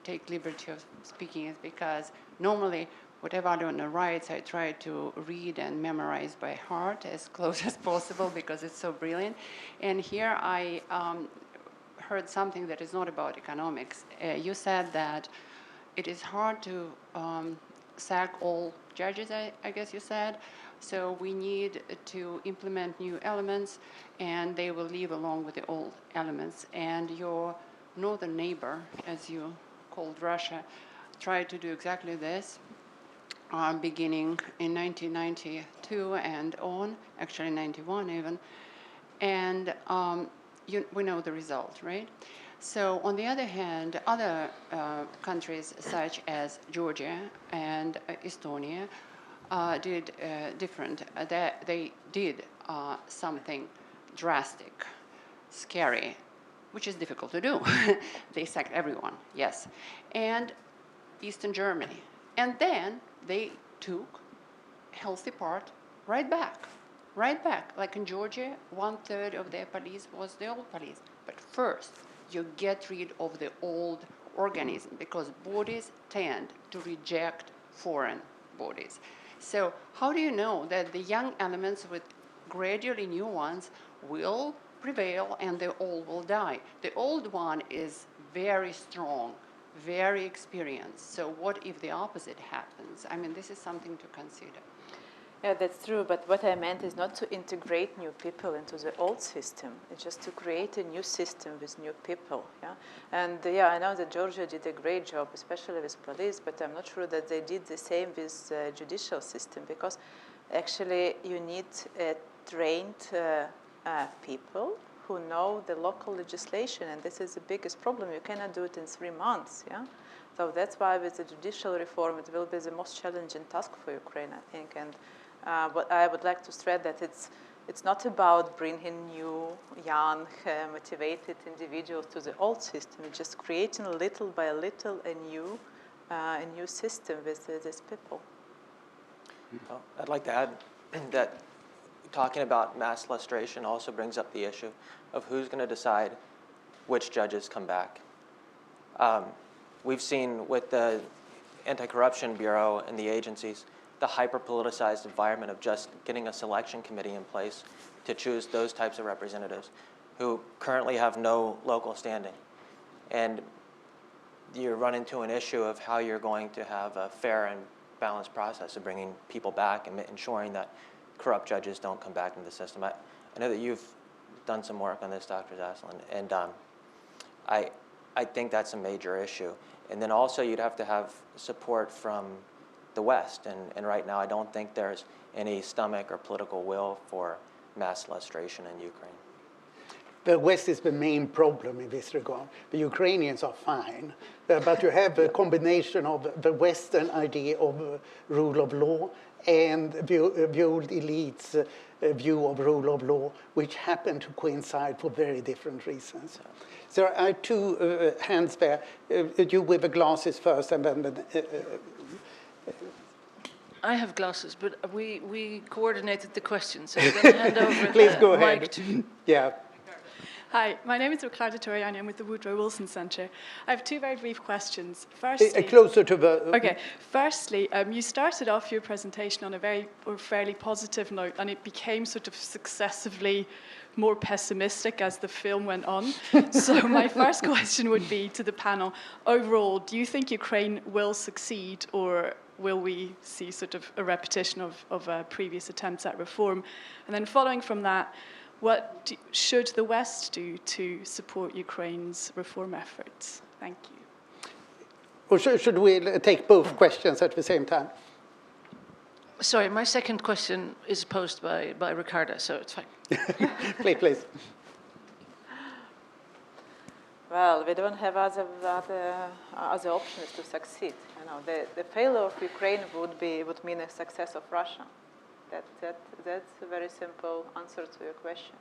take liberty of speaking is because normally whatever Olena writes, I try to read and memorize by heart as close as possible because it's so brilliant. And here I heard something that is not about economics. You said that it is hard to sack all judges, I guess you said. So we need to implement new elements, and they will leave along with the old elements. And your northern neighbor, as you called Russia, tried to do exactly this. Beginning in 1992 and on, actually 91 even, and we know the result, right? So on the other hand, other countries such as Georgia and Estonia did different. They did something drastic, scary, which is difficult to do. They sacked everyone, yes, and Eastern Germany, and then they took healthy part right back. Like in Georgia, 1/3 of their police was the old police. But first, you get rid of the old organism because bodies tend to reject foreign bodies. So how do you know that the young elements with gradually new ones will prevail and the old will die? The old one is very strong, very experienced. So what if the opposite happens? I mean, this is something to consider. Yeah, that's true. But what I meant is not to integrate new people into the old system. It's just to create a new system with new people. Yeah, and I know that Georgia did a great job, especially with police. But I'm not sure that they did the same with the judicial system, because actually you need trained people who know the local legislation, and this is the biggest problem. You cannot do it in 3 months, So that's why with the judicial reform, it will be the most challenging task for Ukraine, I think. And what I would like to stress that it's not about bringing new, young, motivated individuals to the old system. It's just creating little by little a new system with these people. Well, I'd like to add that talking about mass lustration also brings up the issue of who's going to decide which judges come back. We've seen with the Anti-Corruption Bureau and the agencies, the hyper-politicized environment of just getting a selection committee in place to choose those types of representatives who currently have no local standing. And you run into an issue of how you're going to have a fair and balanced process of bringing people back and ensuring that corrupt judges don't come back into the system. I know that you've done some work on this, Dr. Aslund, and I I think that's a major issue. And then also you'd have to have support from the West. And right now I don't think there's any stomach or political will for mass lustration in Ukraine. The West is the main problem in this regard. The Ukrainians are fine, but you have a combination of the Western idea of rule of law and the old elites' view of rule of law, which happen to coincide for very different reasons. So there are two hands there. You with the glasses first, and then I have glasses, but we coordinated the questions, so I'm going to hand over please go Mike ahead. to... Yeah. Hi, my name is Ricardo Toriani. I'm with the Woodrow Wilson Centre. I have two very brief questions. Firstly, closer to the... Okay. Firstly, you started off your presentation on a fairly positive note, and it became sort of successively more pessimistic as the film went on. So my first question would be to the panel, overall, do you think Ukraine will succeed, or will we see sort of a repetition of previous attempts at reform? And then following from that, what should the West do to support Ukraine's reform efforts? Thank you. Or should we take both questions at the same time? Sorry, my second question is posed by Ricardo, so it's fine. Please. Well, we don't have other options to succeed. You know, the failure of Ukraine would mean a success of Russia. That's a very simple answer to your question.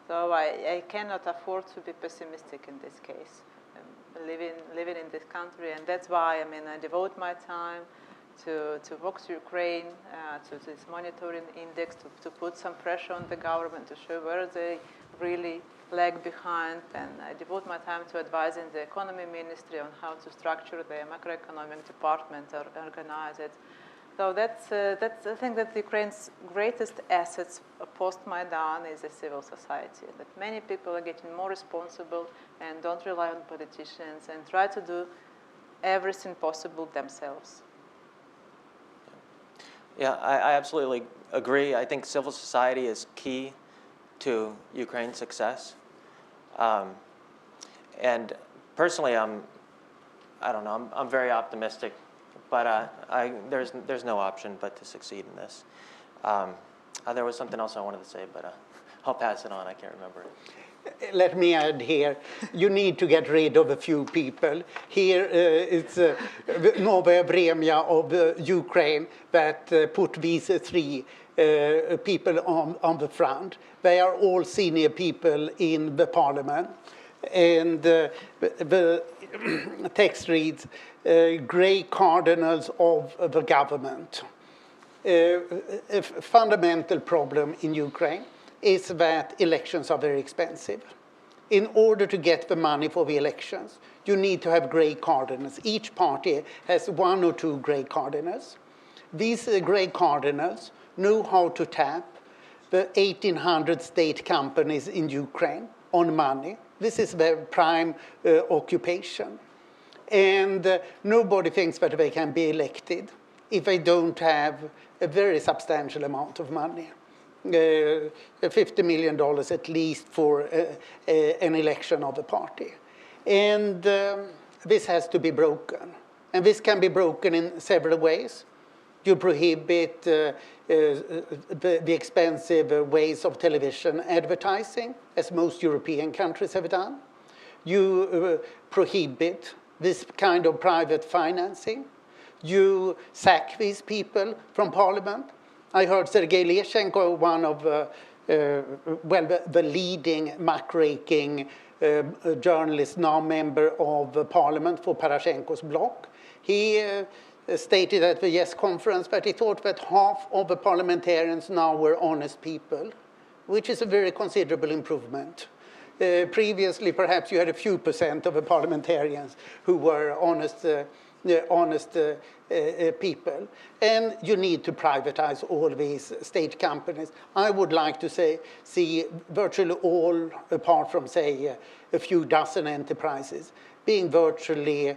So I cannot afford to be pessimistic in this case. Living in this country, and that's why I devote my time to VoxUkraine, to this monitoring index, to put some pressure on the government to show where they really lag behind, and I devote my time to advising the economy ministry on how to structure the macroeconomic department or organize it. So that's I think that Ukraine's greatest assets post-Maidan is a civil society, that many people are getting more responsible and don't rely on politicians and try to do everything possible themselves. Yeah, I absolutely agree. I think civil society is key to Ukraine's success. And personally, I'm very optimistic, but there's no option but to succeed in this. There was something else I wanted to say, but I'll pass it on. I can't remember it. Let me add here, you need to get rid of a few people. Here it's Novaya Vremya of Ukraine that put these three people on the front. They are all senior people in the parliament. And the text reads, grey cardinals of the government. A fundamental problem in Ukraine is that elections are very expensive. In order to get the money for the elections, you need to have grey cardinals. Each party has one or two grey cardinals. These grey cardinals know how to tap the 1,800 state companies in Ukraine on money. This is their prime occupation. And nobody thinks that they can be elected if they don't have a very substantial amount of money. $50 million at least for an election of a party. And this has to be broken. And this can be broken in several ways. You prohibit the expensive ways of television advertising, as most European countries have done. You prohibit this kind of private financing. You sack these people from parliament. I heard Sergei Leshchenko, one of the leading muckraking journalist, now member of parliament for Poroshenko's bloc. He stated at the Yes conference that he thought that half of the parliamentarians now were honest people, which is a very considerable improvement. Previously, perhaps you had a few % of the parliamentarians who were honest people. And you need to privatize all these state companies. I would like to see virtually all, apart from, say, a few dozen enterprises, being virtually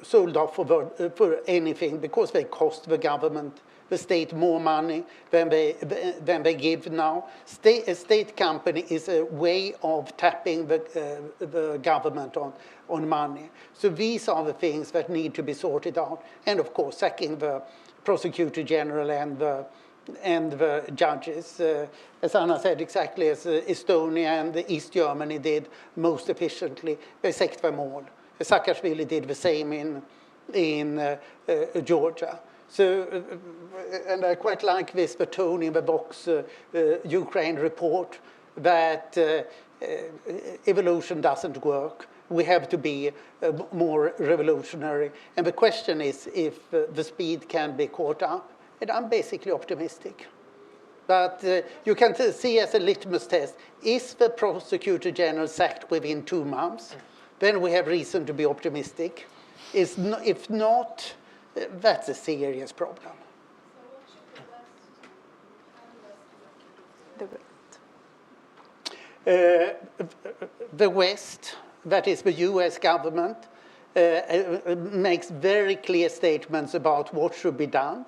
sold off for anything, because they cost the government the state more money than they give now. A state company is a way of tapping the government on money. So these are the things that need to be sorted out. And of course, sacking the prosecutor general and the judges. As Anna said, exactly as Estonia and East Germany did most efficiently, they sacked them all. Saakashvili did the same in Georgia. So, and I quite like this, the tone in the Vox Ukraine report, that evolution doesn't work. We have to be more revolutionary. And the question is if the speed can be caught up. And I'm basically optimistic. But you can see as a litmus test, is the prosecutor general sacked within 2 months? Then we have reason to be optimistic. If not, that's a serious problem. The West, that is the US government, makes very clear statements about what should be done.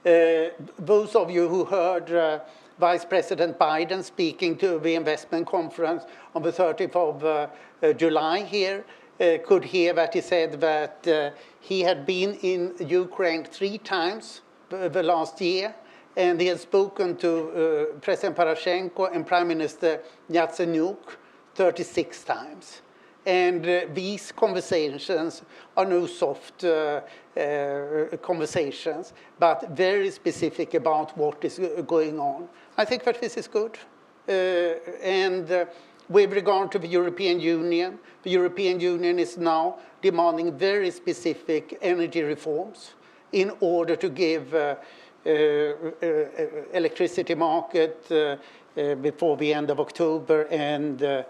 Those of you who heard Vice President Biden speaking to the investment conference on the 30th of July here could hear that he said that he had been in Ukraine 3 times the last year, and he had spoken to President Poroshenko and Prime Minister Yatsenyuk 36 times. And these conversations are no soft conversations, but very specific about what is going on. I think that this is good. With regard to the European Union is now demanding very specific energy reforms in order to give electricity market before the end of October and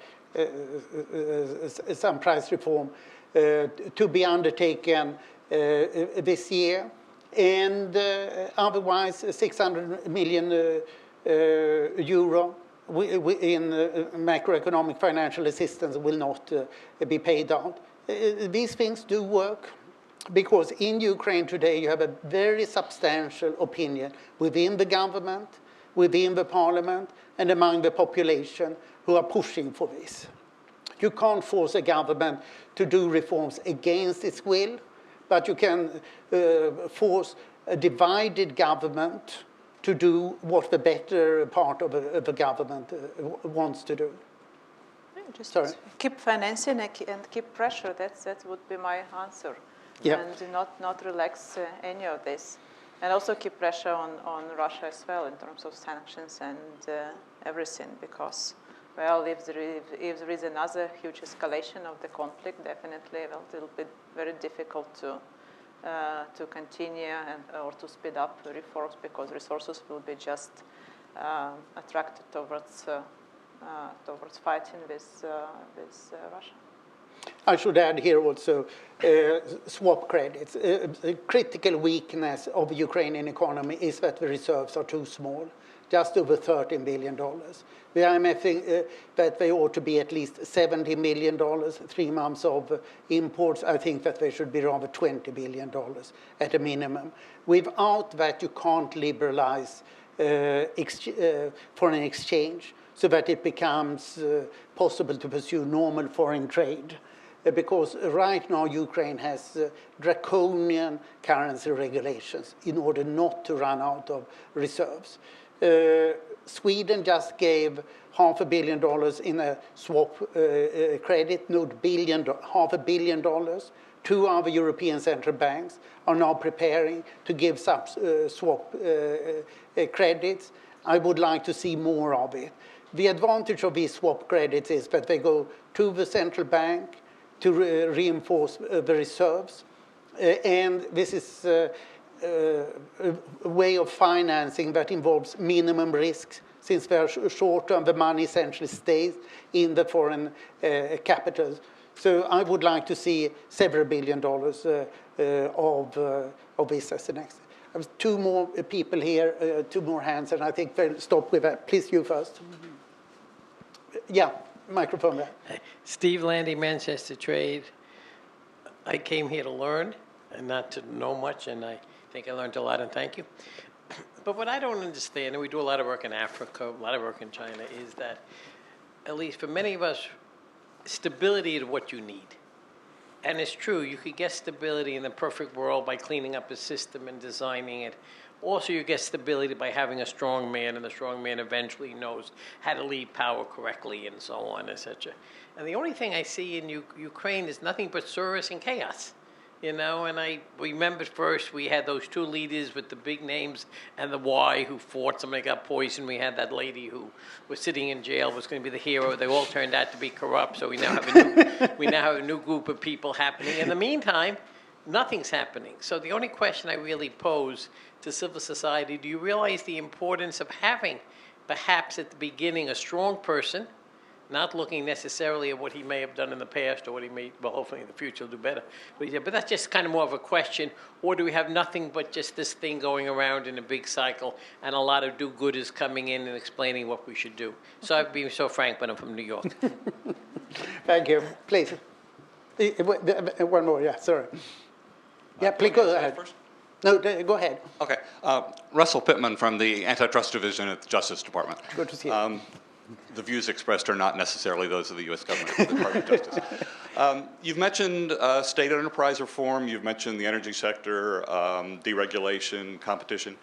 some price reform to be undertaken this year, and otherwise 600 million euro in macroeconomic financial assistance will not be paid out. These things do work because in Ukraine today you have a very substantial opinion within the government, within the parliament, and among the population who are pushing for this. You can't force a government to do reforms against its will, but you can force a divided government to do what the better part of the government wants to do. Just keep financing and keep pressure. That would be my answer. Yeah. And not relax any of this. And also keep pressure on Russia as well in terms of sanctions and everything, because, well, if there is another huge escalation of the conflict, definitely it will be very difficult to continue or to speed up the reforms, because resources will be just attracted towards fighting with Russia. I should add here also swap credits. A critical weakness of the Ukrainian economy is that the reserves are too small, just over $13 billion. The IMF think that they ought to be at least $70 million, 3 months of imports. I think that they should be rather $20 billion at a minimum. Without that, you can't liberalize foreign exchange so that it becomes possible to pursue normal foreign trade. Because right now Ukraine has draconian currency regulations in order not to run out of reserves. Sweden just gave $500 million in a swap credit note, $500 million. 2 other European central banks are now preparing to give swap credits. I would like to see more of it. The advantage of these swap credits is that they go to the central bank to reinforce the reserves. And this is a way of financing that involves minimum risks. Since they are short-term, the money essentially stays in the foreign capitals. So I would like to see several $billion of this as the next. I have 2 more people here, 2 more hands, and I think we'll stop with that. Please, you first. Yeah, microphone there. Steve Landy, Manchester Trade. I came here to learn and not to know much, and I think I learned a lot, and thank you. But what I don't understand, and we do a lot of work in Africa, a lot of work in China, is that, at least for many of us, stability is what you need. And it's true, you could get stability in the perfect world by cleaning up a system and designing it. Also, you get stability by having a strong man, and the strong man eventually knows how to lead power correctly and so on, etc. And the only thing I see in Ukraine is nothing but service and chaos. You know, and I remember first we had those two leaders with the big names and the Y who fought. Somebody got poisoned. We had that lady who was sitting in jail, was going to be the hero. They all turned out to be corrupt. So we now have a new group of people happening. In the meantime, nothing's happening. So the only question I really pose to civil society: do you realize the importance of having, perhaps at the beginning, a strong person? Not looking necessarily at what he may have done in the past or what he may, well, hopefully in the future he'll do better. But that's just kind of more of a question. Or do we have nothing but just this thing going around in a big cycle and a lot of do-gooders coming in and explaining what we should do? So I've been so frank, but I'm from New York. Thank you. Please. One more, yeah, sorry. Yeah, please go ahead. First? No, go ahead. Okay. Russell Pittman from the Antitrust Division at the Justice Department. Good to see you. The views expressed are not necessarily those of the U.S. government, the Department of Justice. You've mentioned state enterprise reform. You've mentioned the energy sector, deregulation, competition.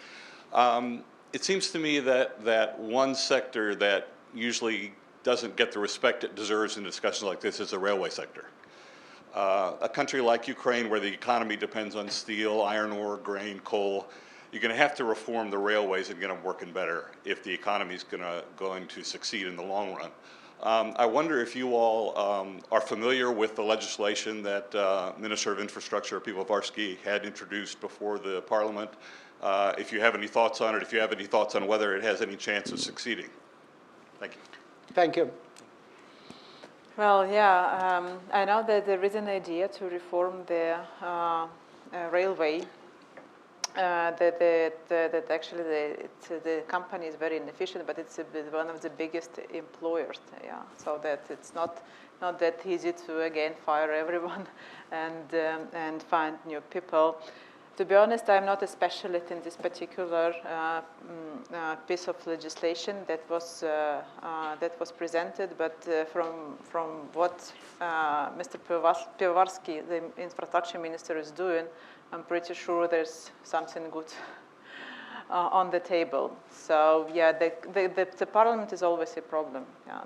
It seems to me that one sector that usually doesn't get the respect it deserves in discussions like this is the railway sector. A country like Ukraine, where the economy depends on steel, iron ore, grain, coal, you're going to have to reform the railways and get them working better if the economy is going to succeed in the long run. I wonder if you all are familiar with the legislation that Minister of Infrastructure, Pivovarsky, had introduced before the Parliament. If you have any thoughts on it, if you have any thoughts on whether it has any chance of succeeding. Thank you. Thank you. Well, yeah, I know that there is an idea to reform the railway. That actually the company is very inefficient, but it's one of the biggest employers. Yeah, so that it's not that easy to again fire everyone and find new people. To be honest, I'm not a specialist in this particular piece of legislation that was presented. But from what Mr. Pivovarsky, the infrastructure minister, is doing, I'm pretty sure there's something good on the table. So yeah, the parliament is always a problem. Yeah,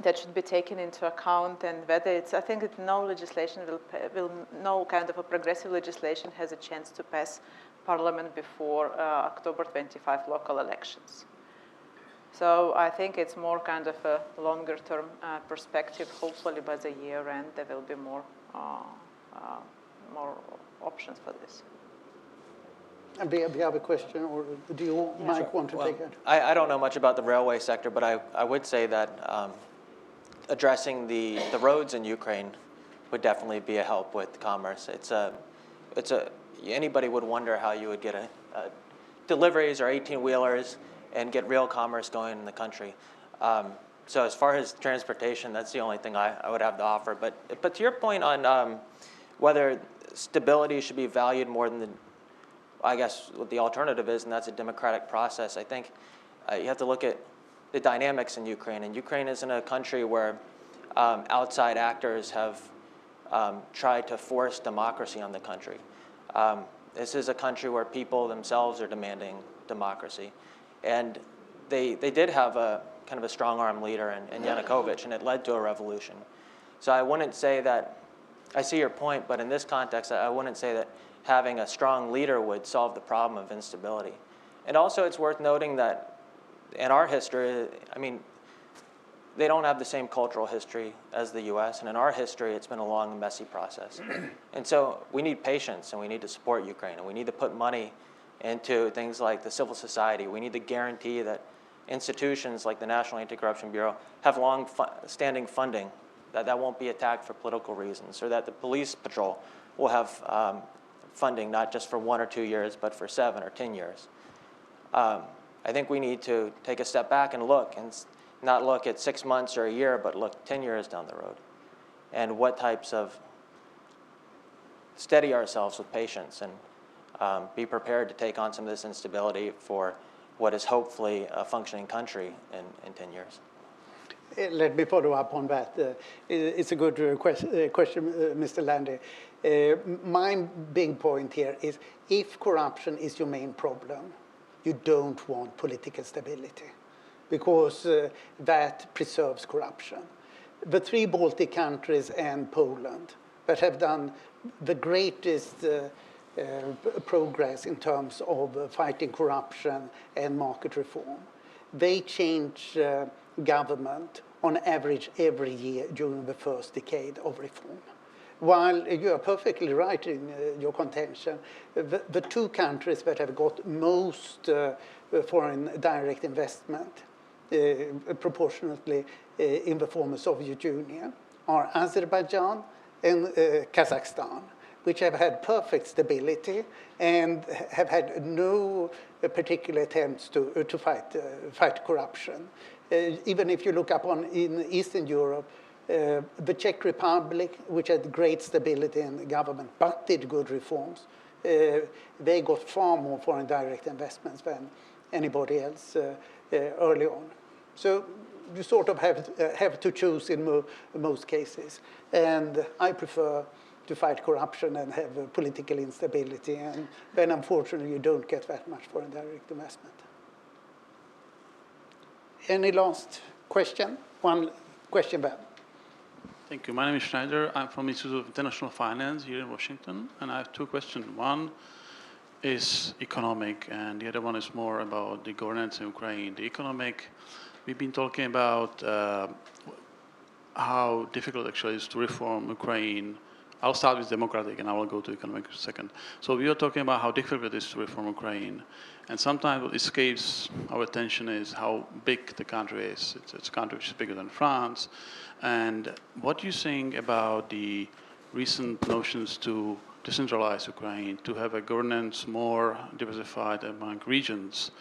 that should be taken into account, and whether it's, I think that no legislation no kind of a progressive legislation has a chance to pass parliament before October 25 local elections. So I think it's more kind of a longer term perspective. Hopefully by the year end there will be more options for this. And we have a question, or do you, Mike, want to take it? I don't know much about the railway sector, but I would say that addressing the roads in Ukraine would definitely be a help with commerce. Anybody would wonder how you would get deliveries or 18-wheelers and get real commerce going in the country. So as far as transportation, that's the only thing I would have to offer. But to your point on whether stability should be valued more than I guess what the alternative is, and that's a democratic process, I think you have to look at the dynamics in Ukraine. And Ukraine isn't a country where outside actors have tried to force democracy on the country. This is a country where people themselves are demanding democracy. And they did have a kind of a strong-arm leader in Yanukovych, and it led to a revolution. So I wouldn't say that, I see your point, but in this context, I wouldn't say that having a strong leader would solve the problem of instability. And also it's worth noting that in our history, I mean, they don't have the same cultural history as the US, and in our history, it's been a long and messy process. And so we need patience, and we need to support Ukraine, and we need to put money into things like the civil society. We need to guarantee that institutions like the National Anti-Corruption Bureau have long-standing funding, that won't be attacked for political reasons, or that the police patrol will have funding not just for 1 or 2 years, but for 7 or 10 years. I think we need to take a step back and look, and not look at 6 months or a year, but look 10 years down the road, and what types of steady ourselves with patience and be prepared to take on some of this instability for what is hopefully a functioning country in 10 years. Let me follow up on that. It's a good question, Mr. Landy. My big point here is if corruption is your main problem, you don't want political stability because that preserves corruption. The 3 Baltic countries and Poland that have done the greatest progress in terms of fighting corruption and market reform, they change government on average every year during the first decade of reform. While you are perfectly right in your contention, the 2 countries that have got most foreign direct investment proportionately in the former Soviet Union are Azerbaijan and Kazakhstan, which have had perfect stability and have had no particular attempts to fight corruption. Even if you look up in Eastern Europe, the Czech Republic, which had great stability in government but did good reforms, they got far more foreign direct investments than anybody else early on. So you sort of have to choose in most cases. And I prefer to fight corruption and have political instability. And then, unfortunately, you don't get that much foreign direct investment. Any last question? One question, Ben. Thank you. My name is Schneider. I'm from the Institute of International Finance here in Washington. And I have 2 questions. One is economic, and the other one is more about the governance in Ukraine. The economic, we've been talking about how difficult actually is to reform Ukraine. I'll start with democratic and I will go to economic in a second. So we are talking about how difficult it is to reform Ukraine. And sometimes what escapes our attention is how big the country is. It's a country which is bigger than France. And what do you think about the recent notions to decentralize Ukraine, to have a governance more diversified among regions?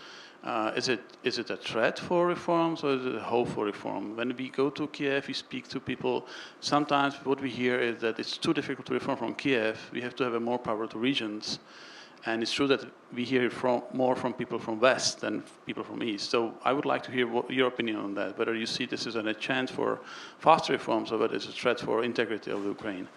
Is it a threat for reforms or is it a hope for reform? When we go to Kiev, we speak to people. Sometimes what we hear is that it's too difficult to reform from Kiev. We have to have more power to regions. And it's true that we hear it more from people from West than people from East. So I would like to hear your opinion on that, whether you see this as a chance for faster reforms or whether it's a threat for integrity of Ukraine.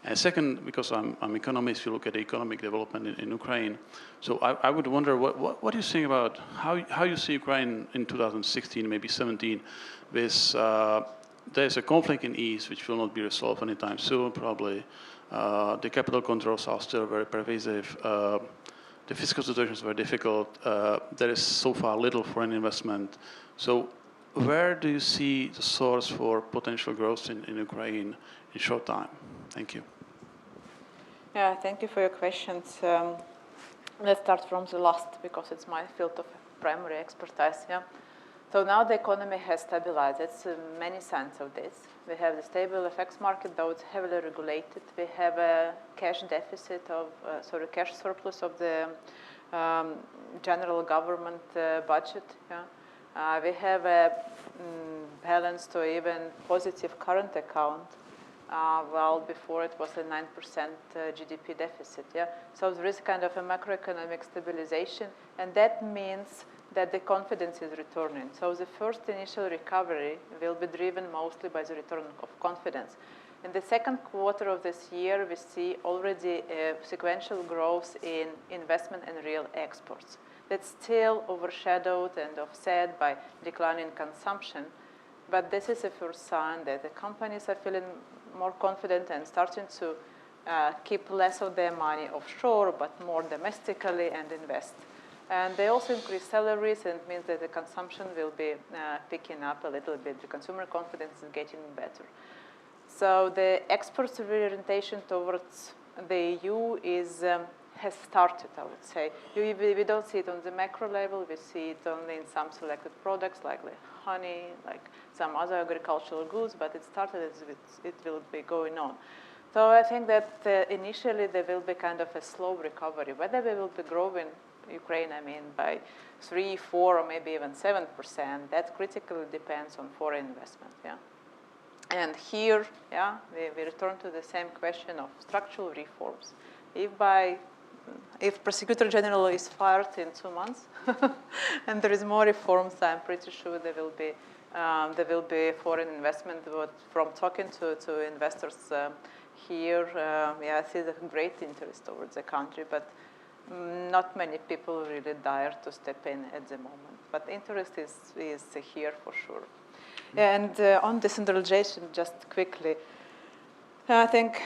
And second, because I'm an economist, you look at the economic development in Ukraine. So I would wonder, what do you think about how you see Ukraine in 2016, maybe 17, with there's a conflict in East which will not be resolved anytime soon, probably. The capital controls are still very pervasive. The fiscal situation is very difficult. There is so far little foreign investment. So where do you see the source for potential growth in Ukraine in short time? Thank you. Yeah, thank you for your questions. Let's start from the last because it's my field of primary expertise. Yeah. So now the economy has stabilized. It's many signs of this. We have the stable FX market, though it's heavily regulated. We have a cash deficit of, cash surplus of the general government budget. Yeah. We have a balanced or even positive current account. Well, before it was a 9% GDP deficit. Yeah. So there is kind of a macroeconomic stabilization, and that means that the confidence is returning. So the first initial recovery will be driven mostly by the return of confidence. In the second quarter of this year, we see already a sequential growth in investment and real exports. That's still overshadowed and offset by declining consumption. But this is a first sign that the companies are feeling more confident and starting to keep less of their money offshore, but more domestically and invest. And they also increase salaries, and it means that the consumption will be picking up a little bit. The consumer confidence is getting better. So the exports reorientation towards the EU has started, I would say. We don't see it on the macro level. We see it only in some selected products like honey, like some other agricultural goods, but it started, it will be going on. So I think that initially there will be kind of a slow recovery. Whether we will be growing Ukraine, by 3, 4, or maybe even 7%, that critically depends on foreign investment. Yeah. And here, yeah, we return to the same question of structural reforms. If by if Prosecutor General is fired in 2 months, and there is more reforms, I'm pretty sure there will be foreign investment. But from talking to investors here, yeah, I see the great interest towards the country, but not many people really dare to step in at the moment. But interest is here for sure. And on decentralization, just quickly, I think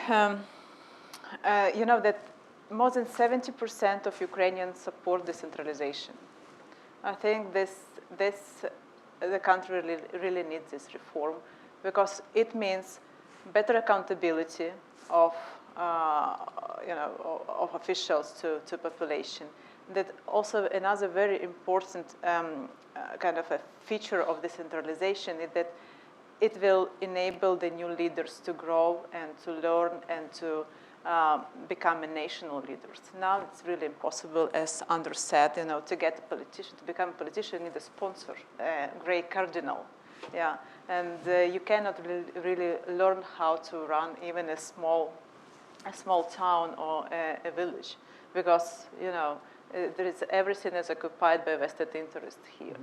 you know that more than 70% of Ukrainians support decentralization. I think the country really needs this reform because it means better accountability of of officials to population. That also another very important kind of a feature of decentralization is that it will enable the new leaders to grow and to learn and to become national leaders. Now it's really impossible, as Anders said, to get a politician, to become a politician, you need a sponsor, a great cardinal. Yeah, and you cannot really learn how to run even a small town or a village because, there is everything is occupied by vested interest here.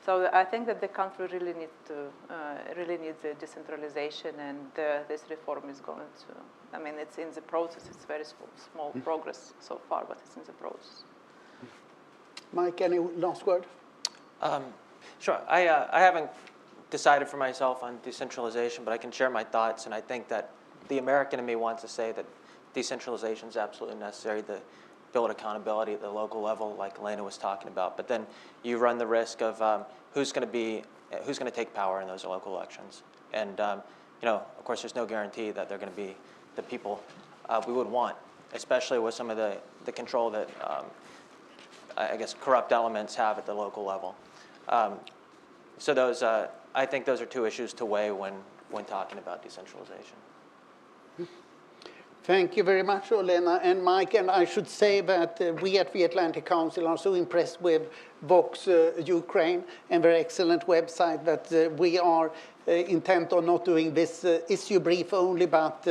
So I think that the country really needs a decentralization, and this reform is going to. I mean, it's in the process. It's very small progress so far, but it's in the process. Mike, any last word? Sure. I haven't decided for myself on decentralization, but I can share my thoughts, and I think that the American in me wants to say that decentralization is absolutely necessary to build accountability at the local level, like Olena was talking about. But then you run the risk of who's going to take power in those local elections, and of course, there's no guarantee that they're going to be the people we would want, especially with some of the control that I guess corrupt elements have at the local level. So those, I think, those are two issues to weigh when talking about decentralization. Thank you very much, Olena and Mike. And I should say that we at the Atlantic Council are so impressed with VoxUkraine and their excellent website that we are intent on not doing this issue brief only, but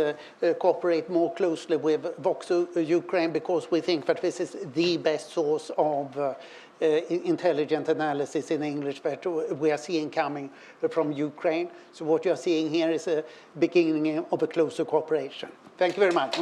cooperate more closely with VoxUkraine because we think that this is the best source of intelligent analysis in English that we are seeing coming from Ukraine. So what you are seeing here is a beginning of a closer cooperation. Thank you very much.